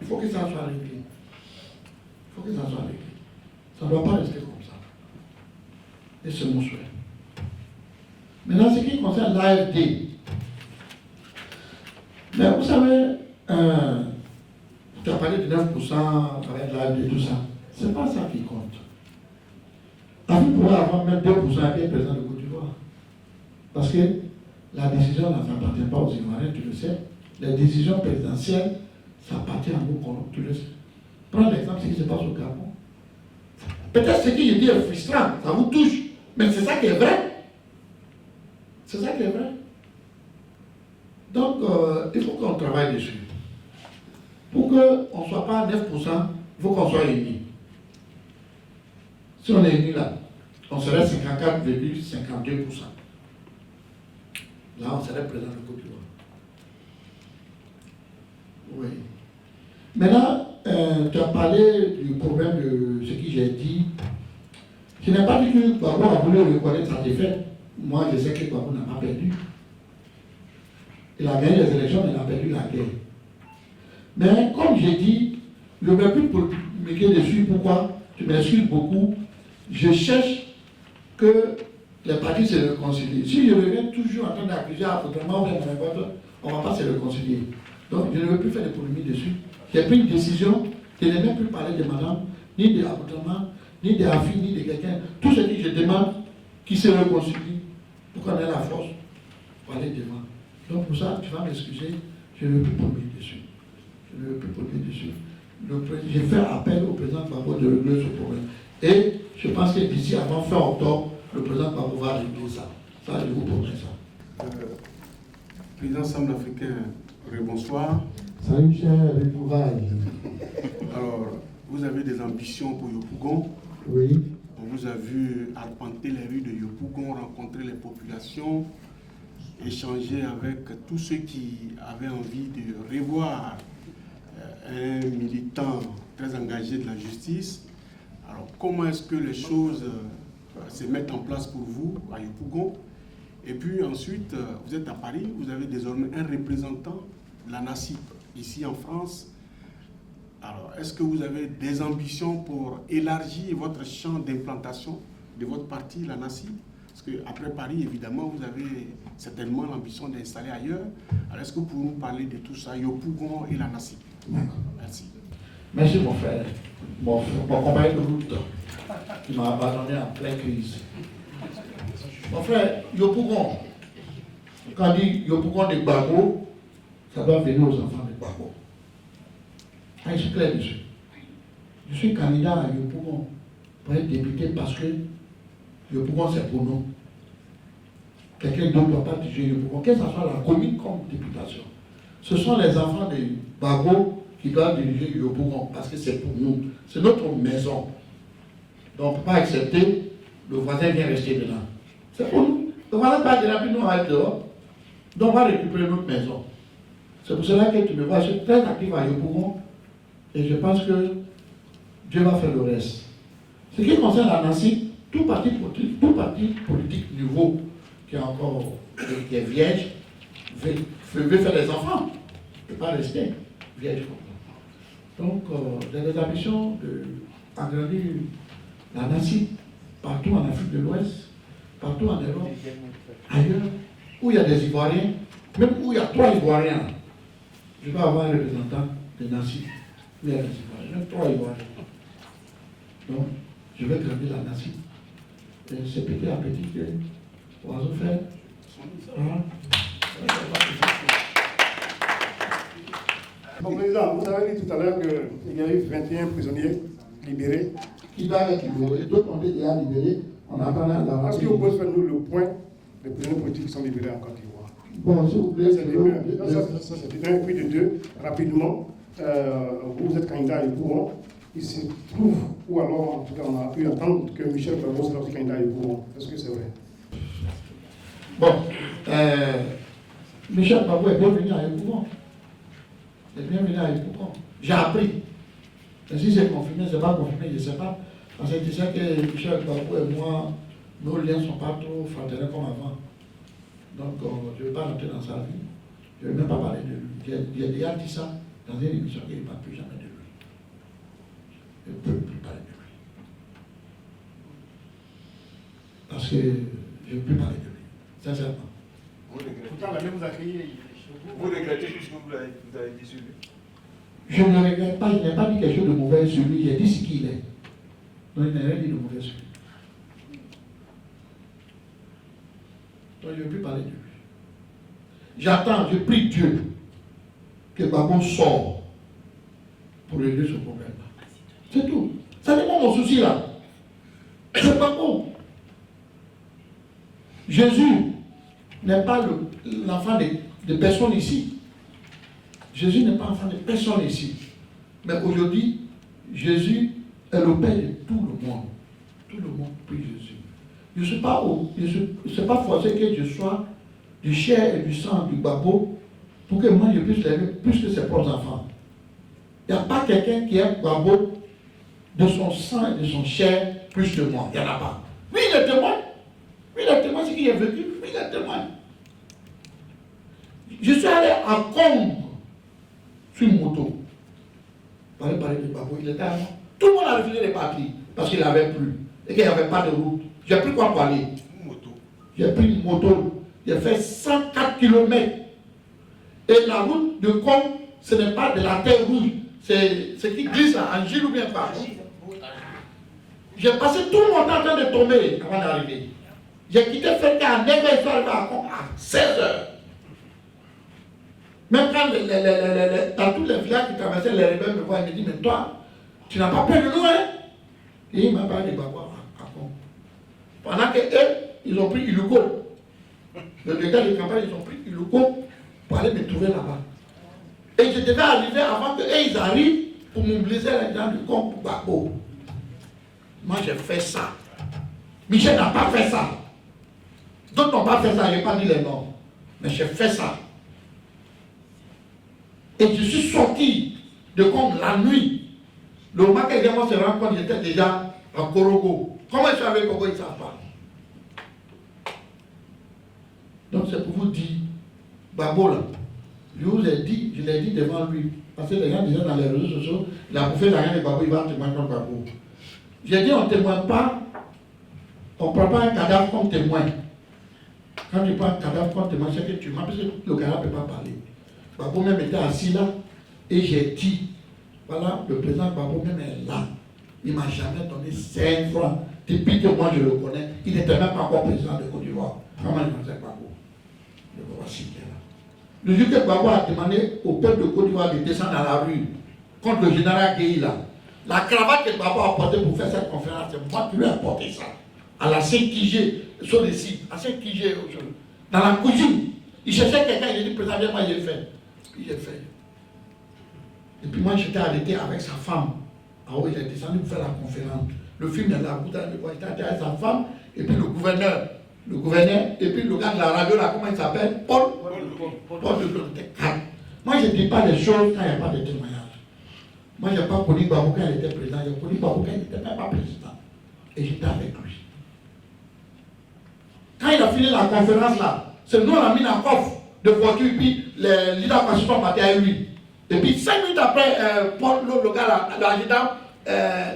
il faut que ça soit réglé. Il faut que ça soit réglé. Ça ne doit pas rester comme ça. Et c'est mon souhait. Maintenant, ce qui concerne l'AFD, mais vous savez, tu as parlé de 9% avec l'AFD et tout ça. Ce n'est pas ça qui compte. Vous pourrez avoir même 2% avec le président de Côte d'Ivoire. Parce que la décision ne s'appartient pas aux Ivoiriens, tu le sais. Les décisions présidentielles, ça appartient à nous, tu le sais. Prends l'exemple de ce qui se passe au Gabon. Peut-être ce que je dis est frustrant, ça vous touche, mais c'est ça qui est vrai. C'est ça qui est vrai. Donc, il faut qu'on travaille dessus. Pour qu'on ne soit pas à 9%, il faut qu'on soit unis. Si on est unis là, on serait 54,52%. Là, on serait présent de Côte d'Ivoire. Oui. Maintenant, tu as parlé du problème de ce que j'ai dit. Je n'ai pas dit que Gbagbo a voulu reconnaître sa défaite. Moi, je sais que Gbagbo n'a pas perdu. Il a gagné les élections, mais il a perdu la guerre. Mais comme j'ai dit, je ne vais plus polémiquer dessus. Pourquoi? Je m'excuse beaucoup. Je cherche que les partis se réconcilient. Si je reviens toujours en train d'accuser autrement, on ne va pas se réconcilier. Donc, je ne veux plus faire de polémique dessus. J'ai pris une décision, je n'ai même plus parlé de madame, ni de l'appartement, ni de la fille, ni de quelqu'un. Tout ce que je demande, qui se réconcilie, pour qu'on ait la force pour aller devant. Donc, pour ça, tu vas m'excuser, je ne veux plus polémiquer dessus. Je ne veux plus polémiquer dessus. J'ai fait appel au président Gbagbo de régler ce problème. Et je pense que d'ici avant fin octobre, le président Gbagbo va régler ça. Ça, je vous promets ça. Président Centrafricain, bonsoir. Salut, cher Répouvaille. Alors, vous avez des ambitions pour Yopougon. Oui. On vous a vu arpenter les rues de Yopougon, rencontrer les populations, échanger avec tous ceux qui avaient envie de revoir un militant très engagé de la justice. Alors, comment est-ce que les choses se mettent en place pour vous à Yopougon? Et puis ensuite, vous êtes à Paris, vous avez désormais un représentant de la NACIP ici en France. Alors, est-ce que vous avez des ambitions pour élargir votre champ d'implantation de votre parti, la NACIP? Parce qu'après Paris, évidemment, vous avez certainement l'ambition d'installer ailleurs. Alors, est-ce que vous pouvez nous parler de tout ça, Yopougon et la NACIP? Merci. Merci mon frère, mon compagnon de route qui m'a abandonné en pleine crise. Mon frère, Yopougon, quand on dit Yopougon de Gbagbo, ça doit venir aux enfants de Gbagbo. Je suis clair dessus. Je suis candidat à Yopougon pour être député parce que Yopougon c'est pour nous. Quelqu'un d'autre ne doit pas diriger Yopougon, que ce soit la commune comme députation. Ce sont les enfants de Gbagbo qui doivent diriger Yopougon parce que c'est pour nous. C'est notre maison. Donc on ne peut pas accepter le voisin vient rester dedans. C'est pour nous. Le voisin pas dedans, puis nous on va être dehors. Donc on va récupérer notre maison. C'est pour cela que tu me vois, je suis très actif à Yopougon et je pense que Dieu va faire le reste. Ce qui concerne la NACIP, tout parti politique nouveau qui est vierge veut faire des enfants. Ne peut pas rester vierge comme ça. Donc, j'ai des ambitions d'agrandir la NACIP partout en Afrique de l'Ouest, partout en Europe, ailleurs, où il y a des Ivoiriens, même où il y a 3 Ivoiriens. Je vais avoir un représentant de NACIP, où il y a des Ivoiriens, même 3 Ivoiriens. Donc, je vais grandir la NACIP. Et c'est petit à petit que l'oiseau fait. Bon, président, vous avez dit tout à l'heure qu'il y a eu 21 prisonniers libérés. Qui doivent être libérés, d'autres ont été déjà libérés. On attend la Est-ce que vous pouvez faire nous le point des prisonniers politiques qui sont libérés en Côte d'Ivoire? Bon, s'il vous plaît, Ça, c'est un. Puis de deux, rapidement, vous êtes candidat à Yopougon. Il se trouve, ou alors en tout cas on a pu entendre que Michel Gbagbo sera aussi candidat à Yopougon. Est-ce que c'est vrai? Bon, Michel Gbagbo est bienvenu à Yopougon. Il est bienvenu à Yopougon. J'ai appris. Et si c'est confirmé, c'est pas confirmé, je ne sais pas. Parce que tu sais que Michel Gbagbo et moi, nos liens ne sont pas trop fraternels comme avant. Donc, je ne vais pas rentrer dans sa vie. Je ne vais même pas parler de lui. J'ai déjà dit ça dans une émission qu'il ne parle plus jamais de lui. Je ne peux plus parler de lui. Parce que je ne peux plus parler de lui. Sincèrement. Pourtant, la même vous accueillir. Vous regrettez tout ce que vous avez dit sur lui? Je ne regrette pas, je n'ai pas dit quelque chose de mauvais sur lui, j'ai dit ce qu'il est. Donc, il n'a rien dit de mauvais sur lui. Donc, je ne veux plus parler de lui. J'attends, je prie Dieu que Gbagbo sorte pour régler ce problème-là. C'est tout. Ça n'est pas mon souci là. C'est pas bon. Jésus n'est pas l'enfant de personne ici. Jésus n'est pas enfant de personne ici. Mais aujourd'hui, Jésus est le Père de tout le monde. Tout le monde prie Jésus. Je ne suis pas forcé que je sois du chair et du sang du Gbagbo pour que moi je puisse l'aimer plus que ses propres enfants. Il n'y a pas quelqu'un qui aime Gbagbo de son sang et de son chair plus que moi. Il n'y en a pas. Lui, il est témoin. Lui, il est témoin, c'est qu'il est vécu. Lui, il est témoin. Je suis allé à Congo sur une moto. Parler de Gbagbo, il était à moi. Tout le monde a refusé de partir parce qu'il n'avait plus et qu'il n'y avait pas de route. J'ai pris quoi pour aller? Une moto. J'ai pris une moto. J'ai fait 104 km. Et la route de Congo, ce n'est pas de la terre rouge. C'est ce qui glisse en gile ou bien pas. J'ai passé tout mon temps en train de tomber avant d'arriver. J'ai quitté Fédé à 9h, je suis arrivé à Congo à 16h. Même quand dans tous les villages qui traversaient les rebelles me voient, ils me disent, mais toi, tu n'as pas peur de nous, hein? Et il m'a parlé de Gbagbo à Congo. Pendant qu'eux, ils ont pris Iluko. Le gars de campagne, ils ont pris Iluko pour aller me trouver là-bas. Et je devais arriver avant qu'eux, ils arrivent pour mobiliser les gens du Congo pour Gbagbo. Moi, j'ai fait ça. Michel n'a pas fait ça. D'autres n'ont pas fait ça, je n'ai pas dit les noms. Mais j'ai fait ça. Et je suis sorti de Congo la nuit. Le moment que les gens se rendent compte, j'étais déjà à Korogo. Comment je suis avec Korogo, ils ne savent pas. Donc c'est pour vous dire, Gbagbo là, je vous ai dit, je l'ai dit devant lui, parce que les gens disaient dans les réseaux sociaux, il a bouffé la reine de Gbagbo, il va témoigner contre Gbagbo. J'ai dit, on ne témoigne pas, on ne prend pas un cadavre comme témoin. Quand tu prends un cadavre comme témoin, c'est que tu mens, parce que le cadavre ne peut pas parler. Gbagbo même était assis là, et j'ai dit, voilà, le président Gbagbo même est là. Il ne m'a jamais donné 5 francs. Depuis que moi je le connais, il n'était même pas encore président de Côte d'Ivoire. Comment il faisait Gbagbo? Le voici qui est là. Le jour que Gbagbo a demandé au peuple de Côte d'Ivoire de descendre dans la rue contre le général Gueye là, la cravate que Gbagbo a portée pour faire cette conférence, c'est moi qui lui ai apporté ça. À la Saint-Kigé, sur le site, à Saint-Kigé, dans la cuisine. Il cherchait quelqu'un, il a dit, président, moi j'ai fait. Puis j'ai fait. Et puis moi j'étais arrêté avec sa femme. Ah oui, il est descendu pour faire la conférence. Le film est là, vous allez voir, il était avec sa femme, et puis le gouverneur, et puis le gars de la radio là, comment il s'appelle? Paul de Quatre. Moi je ne dis pas les choses quand il n'y a pas de témoignage. Moi je n'ai pas connu Gbagbo quand il était président, j'ai connu Gbagbo quand il n'était même pas président. Et j'étais avec lui. Quand il a fini la conférence là, c'est nous on a mis un coffre de voiture, puis les leaders participants partaient avec lui. Et puis 5 minutes après, Paul, le gars là, l'adjudant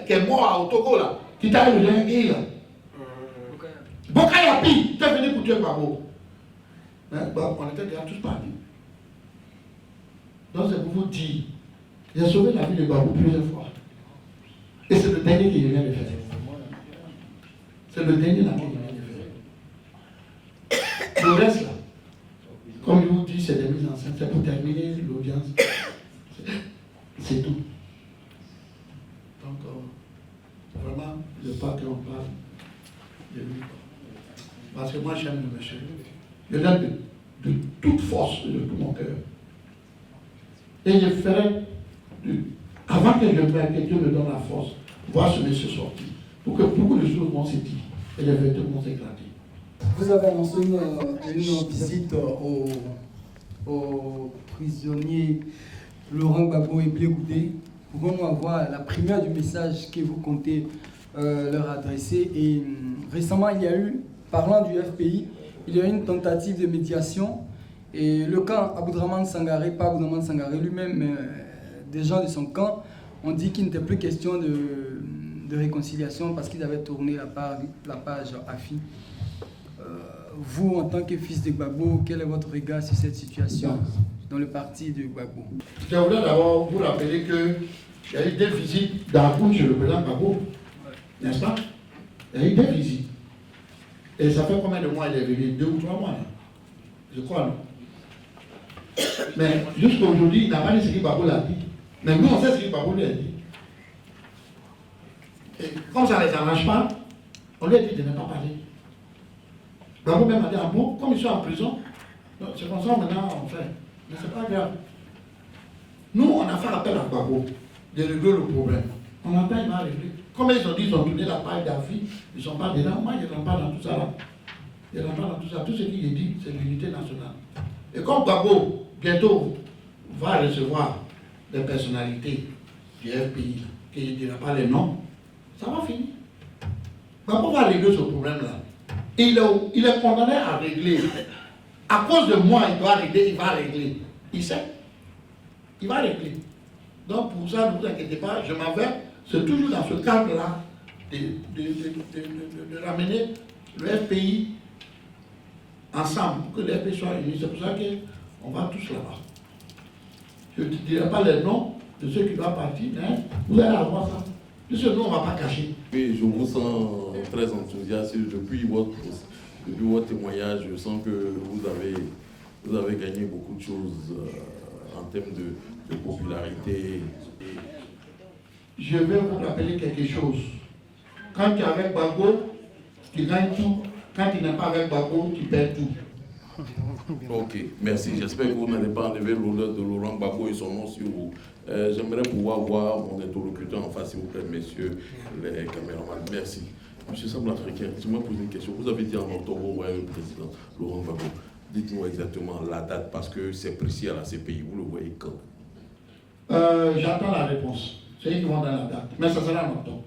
qui est mort au Togo là, qui t'a eu le lingué là. Bokaya Pi, tu es venu pour tuer Gbagbo. On était déjà tous partis. Donc c'est pour vous dire, j'ai sauvé la vie de Gbagbo plusieurs fois. Et c'est le dernier qui vient de faire. C'est le dernier là qui vient de faire. Le reste là, comme je vous dis, c'est des mises en scène, c'est pour terminer l'audience. C'est tout. Donc, vraiment, je ne veux pas qu'on parle de lui. que moi j'aime le monsieur. Je l'aime de toute force, de tout mon cœur. Et je ferai, avant que je meure, que Dieu me donne la force, voir ce monsieur sortir. Pour que beaucoup de choses vont se dire et les vêtements vont s'éclater. Vous avez annoncé une visite au prisonnier Laurent Gbagbo et Blé Goudé. Pouvons-nous avoir la première du message que vous comptez leur adresser? Et récemment, il y a eu, parlant du FPI, il y a eu une tentative de médiation. Et le camp Aboudraman Sangaré, pas Aboudraman Sangaré lui-même, mais des gens de son camp, ont dit qu'il n'était plus question de réconciliation parce qu'ils avaient tourné la page AFI. Vous, en tant que fils de Gbagbo, quel est votre regard sur cette situation dans le parti de Gbagbo? Je voudrais d'abord vous rappeler qu'il y a eu des visites d'Akoun chez le président Gbagbo, n'est-ce pas? Il y a eu des visites. Et ça fait combien de mois il est venu? 2 ou 3 mois, là. Je crois, non? Mais jusqu'à aujourd'hui, il n'a pas dit ce que Gbagbo l'a dit. Mais nous, on sait ce que Gbagbo lui a dit. Et comme ça ne les arrange pas, on lui a dit de ne pas parler. Gbagbo même a dit, ah bon, comme ils sont en prison, c'est comme ça maintenant on fait. Mais c'est pas grave. Nous, on a fait appel à Gbagbo de régler le problème. On attend, il va régler. Comme ils ont dit, ils ont tourné la page d'Afi, ils ne sont pas dedans. Moi, je ne rentre pas dans tout ça là. Je ne rentre pas dans tout ça. Tout ce qu'il est dit, c'est l'unité nationale. Et comme Gbagbo, bientôt, va recevoir des personnalités du FPI, qu'il ne dira pas les noms, ça va finir. Gbagbo va régler ce problème-là. Il est condamné à régler. À cause de moi, il doit régler, il va régler. Il sait. Il va régler. Donc pour ça, ne vous inquiétez pas, je m'en vais. C'est toujours dans ce cadre-là de ramener le FPI ensemble, pour que le FPI soit unis. C'est pour ça qu'on va tous là-bas. Je ne dirai pas les noms de ceux qui doivent partir, mais vous allez avoir ça. Puisque nous, on ne va pas cacher. Oui, je vous sens très enthousiaste depuis votre témoignage. Je sens que vous avez gagné beaucoup de choses en termes de popularité. Je vais vous rappeler quelque chose. Quand tu es avec Gbagbo, tu gagnes tout. Quand tu n'es pas avec Gbagbo, tu perds tout. Ok, merci. J'espère que vous n'allez pas enlever l'honneur de Laurent Gbagbo et son nom sur vous. J'aimerais pouvoir voir mon interlocuteur en face, s'il vous plaît, messieurs les caméramans. Merci. Monsieur Centrafricain, je me pose une question. Vous avez dit en octobre, le président Laurent Gbagbo. Dites-nous exactement la date, parce que c'est précis à la CPI. Vous le voyez quand? J'attends la réponse. C'est eux qui vont dans la date. Mais ça sera en octobre.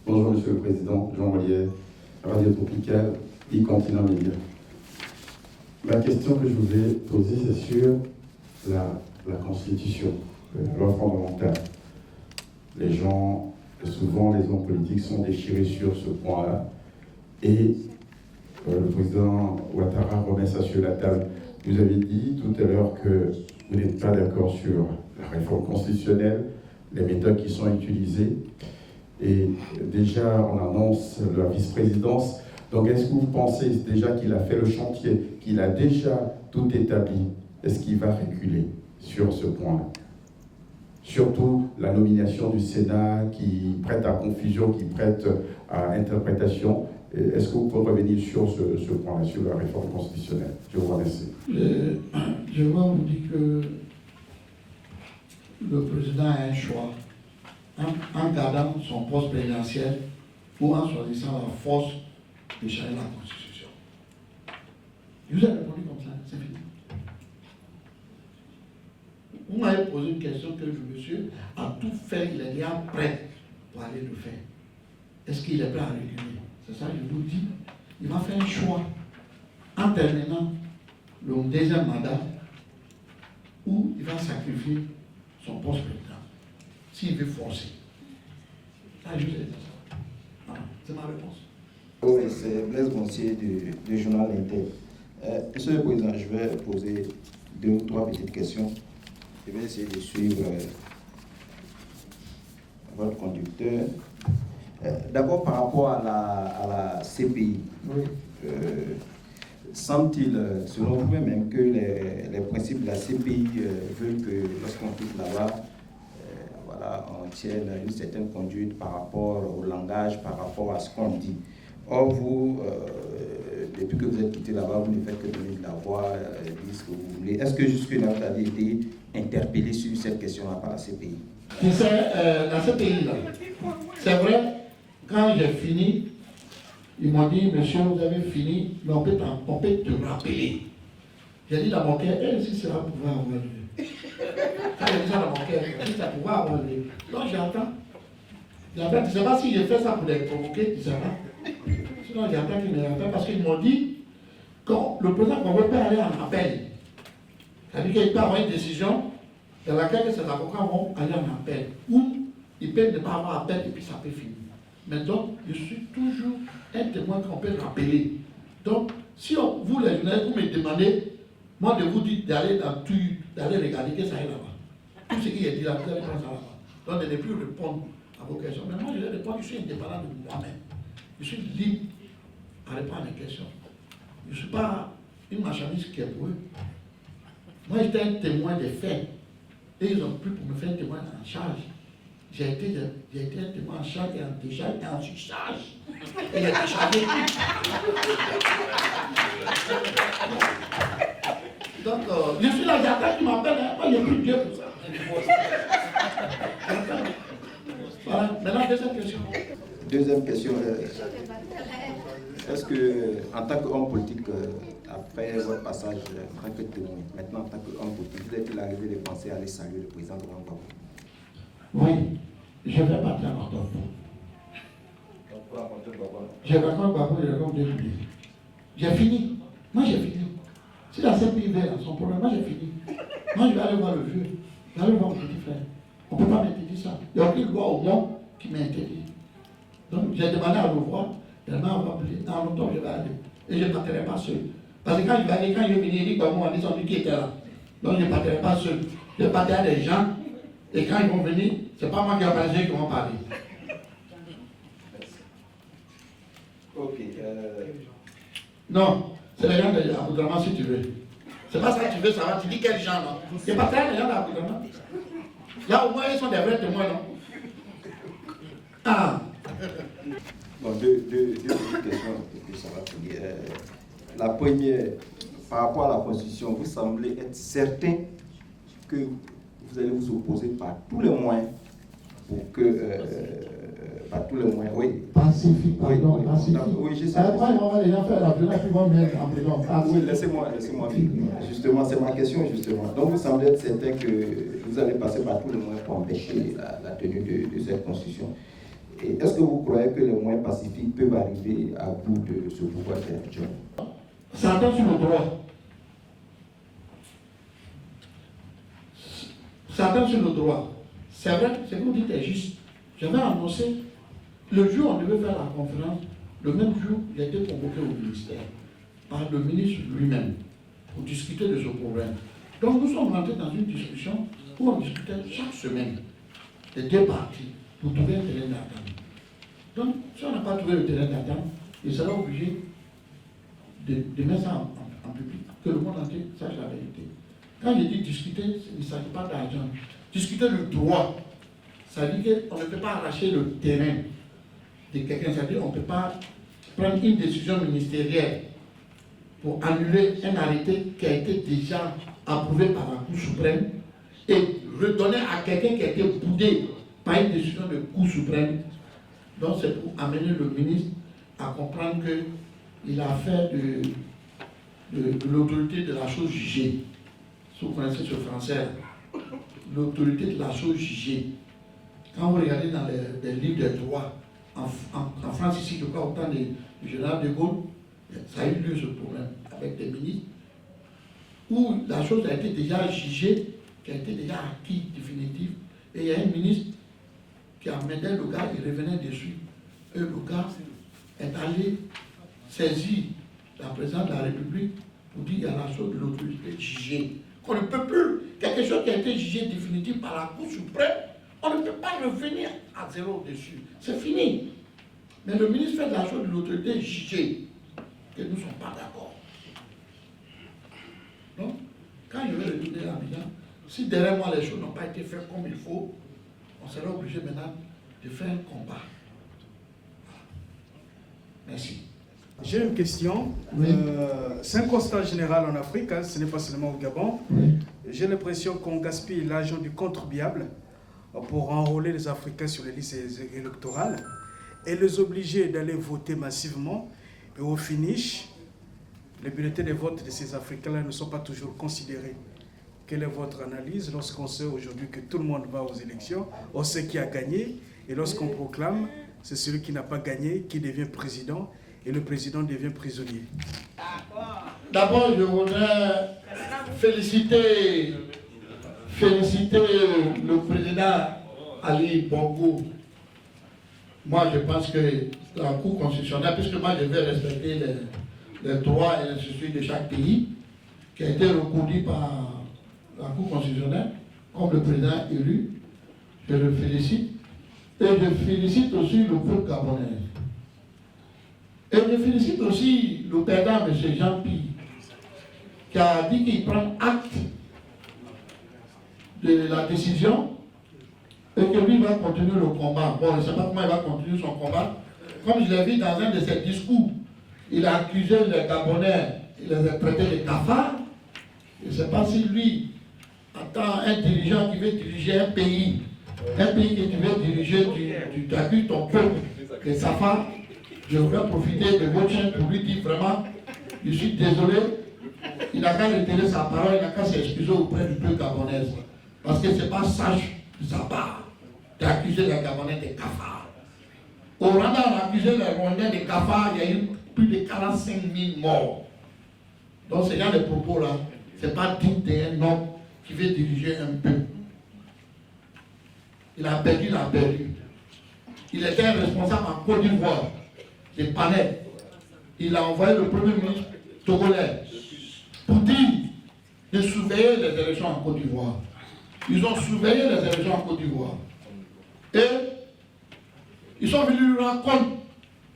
Bonjour, Monsieur le Président. Jean Molière, Radio Tropicale, e-Continent Média. La question que je voulais poser, c'est sur la Constitution, la loi fondamentale. Les gens, souvent les hommes politiques sont déchirés sur ce point-là. Et le président Ouattara remet ça sur la table. Vous avez dit tout à l'heure que vous n'êtes pas d'accord sur la réforme constitutionnelle, les méthodes qui sont utilisées. Et déjà, on annonce la vice-présidence. Donc, est-ce que vous pensez déjà qu'il a fait le chantier, qu'il a déjà tout établi? Est-ce qu'il va reculer sur ce point-là? Surtout la nomination du Sénat qui prête à confusion, qui prête à interprétation. Est-ce que vous pouvez revenir sur ce point-là, sur la réforme constitutionnelle? Je vous remercie. Je vais vous dire que le président a un choix en gardant son poste présidentiel ou en choisissant la force de changer la Constitution. Je vous ai répondu comme ça, c'est fini. Vous m'avez posé une question que le monsieur a tout fait, il est déjà prêt pour aller le faire. Est-ce qu'il est prêt à réguler? C'est ça, je vous dis. Il va faire un choix en terminant le deuxième mandat où il va sacrifier son poste président. S'il veut forcer. Ça, je vous ai dit ça. Voilà, c'est ma réponse. Oui, c'est Blaise Gontier du journal Inter. Monsieur le Président, je vais poser 2 ou 3 petites questions. Je vais essayer de suivre votre conducteur. D'abord, par rapport à la CPI, oui. Semble-t-il, selon vous-même, que les principes de la CPI veulent que lorsqu'on quitte là-bas, voilà, on tienne une certaine conduite par rapport au langage, par rapport à ce qu'on dit. Or, vous, depuis que vous êtes quitté là-bas, vous ne faites que donner de la voix, dire ce que vous voulez. Est-ce que jusque-là, vous avez été interpellé sur cette question-là par la CPI? Tu sais, la CPI, là, c'est vrai, quand j'ai fini, ils m'ont dit, monsieur, vous avez fini, mais on peut te rappeler. J'ai dit dans mon cœur, si ça va pouvoir avoir lieu. Quand j'ai dit ça dans mon cœur, si ça va pouvoir avoir lieu. Donc j'attends. J'attends, tu ne sais pas si j'ai fait ça pour les provoquer, tu ne sais pas. Sinon j'attends qu'ils me rappellent parce qu'ils m'ont dit que le président Congo peut aller en appel. C'est-à-dire qu'il peut avoir une décision dans laquelle ses avocats vont aller en appel. Ou ils peuvent ne pas avoir appel et puis ça peut finir. Mais donc, je suis toujours un témoin qu'on peut rappeler. Donc, si vous les journalistes, vous me demandez, moi de vous dire d'aller dans tout, d'aller regarder que ça est là-bas. Tout ce qui est dit là, vous allez prendre ça là-bas. Donc, de ne plus répondre à vos questions. Mais moi, je vais répondre, je suis indépendant de moi-même. Je suis libre à répondre à mes questions. Je ne suis pas une marchandise qui est pour eux. Moi, j'étais un témoin des faits. Et ils ont pris pour me faire témoin en charge. J'ai été un témoin en charge et en décharge et en surcharge. Et il a déchargé. Donc, je suis là, j'attends qu'il m'appelle. Moi, il n'y a plus de Dieu pour ça. Voilà. Maintenant, deuxième question. Deuxième question. Est-ce que, en tant qu'homme politique, après votre passage en tant que témoin, maintenant en tant qu'homme politique, vous êtes arrivé de penser à aller saluer le président de Gbagbo? Oui, je vais partir en octobre. J'ai rencontré Gbagbo, j'ai rencontré Député. J'ai fini. Moi, j'ai fini. Si la CPI a son problème, moi, j'ai fini. Moi, je vais aller voir le vieux. Je vais aller voir mon petit frère. On ne peut pas m'interdire ça. Il n'y a aucune loi au monde qui m'interdit. Donc, j'ai demandé à le voir. En octobre, je vais aller. Et je ne partirai pas seul. Parce que quand je vais aller, quand je vais venir, il dit Gbagbo m'a descendu qui était là. Donc, je ne partirai pas seul. Je partirai à des gens. Et quand ils vont venir, ce n'est pas moi qui vais parler, qui vont parler. Ok. Non, c'est les gens d'Aboudraman si tu veux. C'est pas ça que tu veux savoir. Tu dis quels gens, non? C'est pas ça les gens d'Aboudraman. Là, au moins, ils sont des vrais témoins, non? Ah! Bon, deux petites questions, et puis ça va finir. La première, par rapport à la Constitution, vous semblez être certain que vous allez vous opposer par tous les moyens pour que... par tous les moyens, oui. Pacifique, pardon, oui, pacifique. Oui, je sais. Après, on va les gens faire la violence, ils vont mettre en prison. Oui, laissez-moi finir. Justement, c'est ma question, justement. Donc, vous semblez être certain que vous allez passer par tous les moyens pour empêcher la tenue de cette Constitution. Et est-ce que vous croyez que les moyens pacifiques peuvent arriver à bout de ce pouvoir d'interdiction? Ça attend sur le droit. Ça attend sur le droit. C'est vrai, ce que vous dites est juste. J'avais annoncé, le jour où on devait faire la conférence, le même jour, j'ai été convoqué au ministère par le ministre lui-même pour discuter de ce problème. Donc nous sommes rentrés dans une discussion où on discutait chaque semaine des deux parties pour trouver un terrain d'attente. Donc si on n'a pas trouvé le terrain d'attente, il sera obligé de mettre ça en public, que le monde entier sache la vérité. Quand je dis discuter, il ne s'agit pas d'argent. Discuter le droit. Ça veut dire qu'on ne peut pas arracher le terrain de quelqu'un. Ça veut dire qu'on ne peut pas prendre une décision ministérielle pour annuler un arrêté qui a été déjà approuvé par la Cour suprême et redonner à quelqu'un qui a été boudé par une décision de Cour suprême. Donc c'est pour amener le ministre à comprendre qu'il a fait de l'autorité de la chose jugée. Si vous connaissez ce français, l'autorité de la chose jugée. Quand vous regardez dans les livres de droit, en France ici, je crois au temps du général de Gaulle, ça a eu lieu ce problème avec des ministres, où la chose a été déjà jugée, qui a été déjà acquis définitive, et il y a un ministre qui a mené le gars, il revenait dessus. Et le gars est allé saisir la présidente de la République pour dire qu'il y a la chose de l'autorité jugée. Qu'on ne peut plus, quelque chose qui a été jugé définitif par la Cour suprême, on ne peut pas revenir à zéro dessus. C'est fini. Mais le ministre fait de la chose de l'autorité jugée, que nous ne sommes pas d'accord. Donc, quand je vais retourner à Abidjan, si derrière moi les choses n'ont pas été faites comme il faut, on sera obligé maintenant de faire un combat. Merci. J'ai une question. Oui. C'est un constat général en Afrique, hein, ce n'est pas seulement au Gabon. Oui. J'ai l'impression qu'on gaspille l'argent du contribuable pour enrôler les Africains sur les listes électorales et les obliger d'aller voter massivement. Et au finish, les bulletins de vote de ces Africains-là ne sont pas toujours considérés. Quelle est votre analyse lorsqu'on sait aujourd'hui que tout le monde va aux élections, on sait qui a gagné, et lorsqu'on proclame, c'est celui qui n'a pas gagné qui devient président, et le président devient prisonnier? D'abord, je voudrais féliciter le président Ali Bongo. Moi, je pense que la Cour constitutionnelle, puisque moi je vais respecter les droits et les soucis de chaque pays, qui a été reconnu par la Cour constitutionnelle comme le président élu, je le félicite. Et je félicite aussi le peuple gabonais. Et je félicite aussi le perdant, M. Jean-Pierre, qui a dit qu'il prend acte de la décision et que lui va continuer le combat. Bon, je ne sais pas comment il va continuer son combat. Comme je l'ai vu dans un de ses discours, il a accusé les Gabonais, il les a traités de cafards. Je ne sais pas si lui, en tant qu'un dirigeant qui veut diriger un pays que tu veux diriger, tu accuses ton peuple de cafards. Je voudrais profiter de votre chaîne pour lui dire vraiment, je suis désolé, il n'a qu'à retirer sa parole, il n'a qu'à s'excuser auprès du peuple gabonais. Parce que ce n'est pas sage de sa part d'accuser les Gabonais de cafards. Au Rwanda, on a accusé les Rwandais de cafards, il y a eu plus de 45 000 morts. Donc ce genre de propos-là, ce n'est pas digne d'un homme qui veut diriger un peuple. Il a perdu, il a perdu. Il était responsable en Côte d'Ivoire, des panels. Il a envoyé le premier ministre togolais pour dire de surveiller les élections en Côte d'Ivoire. Ils ont surveillé les élections en Côte d'Ivoire. Et ils sont venus lui rendre compte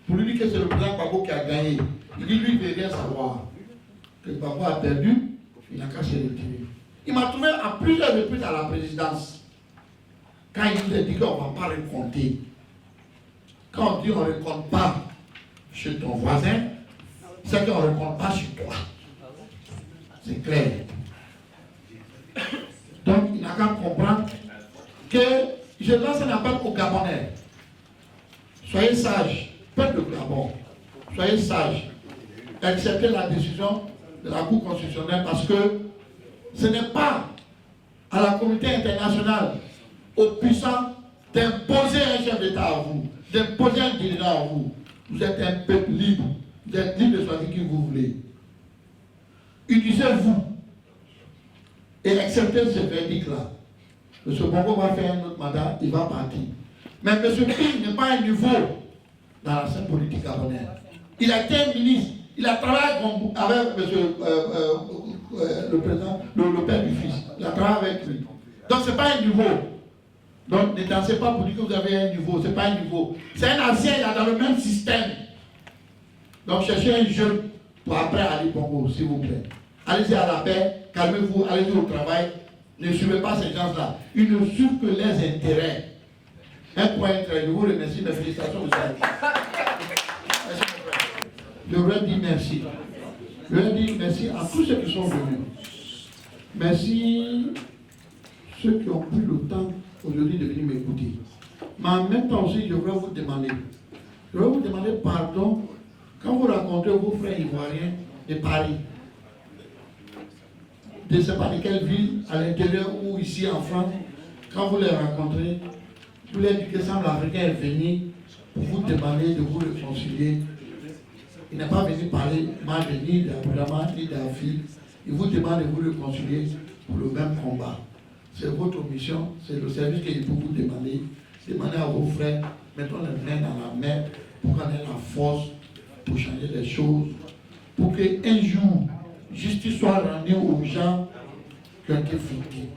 pour lui dire que c'est le président Gbagbo qui a gagné. Il dit lui, il ne veut rien savoir. Que Gbagbo a perdu, il n'a qu'à se retirer. Il m'a trouvé à plusieurs reprises à la présidence. Quand il nous a dit qu'on ne va pas recompter. Quand on dit on ne recompte pas chez ton voisin, c'est qu'on ne recompte pas chez toi. C'est clair. Donc il n'a qu'à comprendre que je lance un appel aux Gabonais. Soyez sages, peuple de Gabon, soyez sages. Acceptez la décision de la Cour constitutionnelle parce que ce n'est pas à la communauté internationale, aux puissants, d'imposer un chef d'État à vous, d'imposer un dirigeant à vous. Vous êtes un peuple libre. Vous êtes libre de choisir qui vous voulez. Unissez-vous et acceptez ce verdict-là. M. Bongo va faire un autre mandat, il va partir. Mais M. Ping n'est pas un niveau dans la scène politique gabonaise. Il a été un ministre, il a travaillé avec le président, le père du fils. Il a travaillé avec lui. Donc ce n'est pas un niveau. Donc ne dansez pas pour dire que vous avez un niveau, ce n'est pas un niveau. C'est un ancien, il est dans le même système. Donc cherchez un jeune pour après aller Bongo, s'il vous plaît. Allez-y à la paix, calmez-vous, allez-y au travail. Ne suivez pas ces gens-là. Ils ne suivent que les intérêts. Un point, je vous remercie, mes félicitations, monsieur. Je voudrais dire merci. Je voudrais dire merci à tous ceux qui sont venus. Merci ceux qui ont pris le temps aujourd'hui de venir m'écouter. Mais en même temps aussi, je voudrais vous demander pardon quand vous rencontrez vos frères ivoiriens de Paris. Je ne sais pas de quelle ville, à l'intérieur ou ici en France, quand vous les rencontrez, vous leur dites que semble africain est venu pour vous demander de vous réconcilier. Il n'est pas venu parler mal de ni d'Abraham ni d'Afrique. Il vous demande de vous réconcilier pour le même combat. C'est votre mission, c'est le service qu'il peut vous demander. Demandez à vos frères, mettons les mains dans la main pour qu'on ait la force pour changer les choses. Pour qu'un jour, justice soit rendue aux gens qui ont été victimes.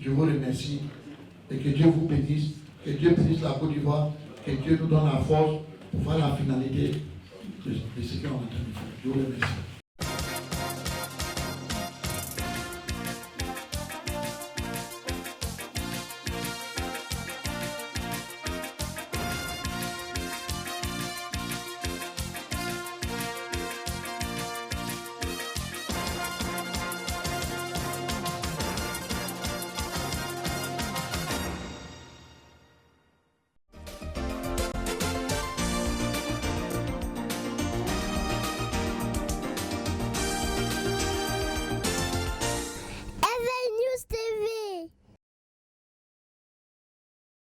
Je vous remercie et que Dieu vous bénisse, que Dieu bénisse la Côte d'Ivoire, que Dieu nous donne la force pour faire la finalité de ce qu'on est en train de faire. Je vous remercie.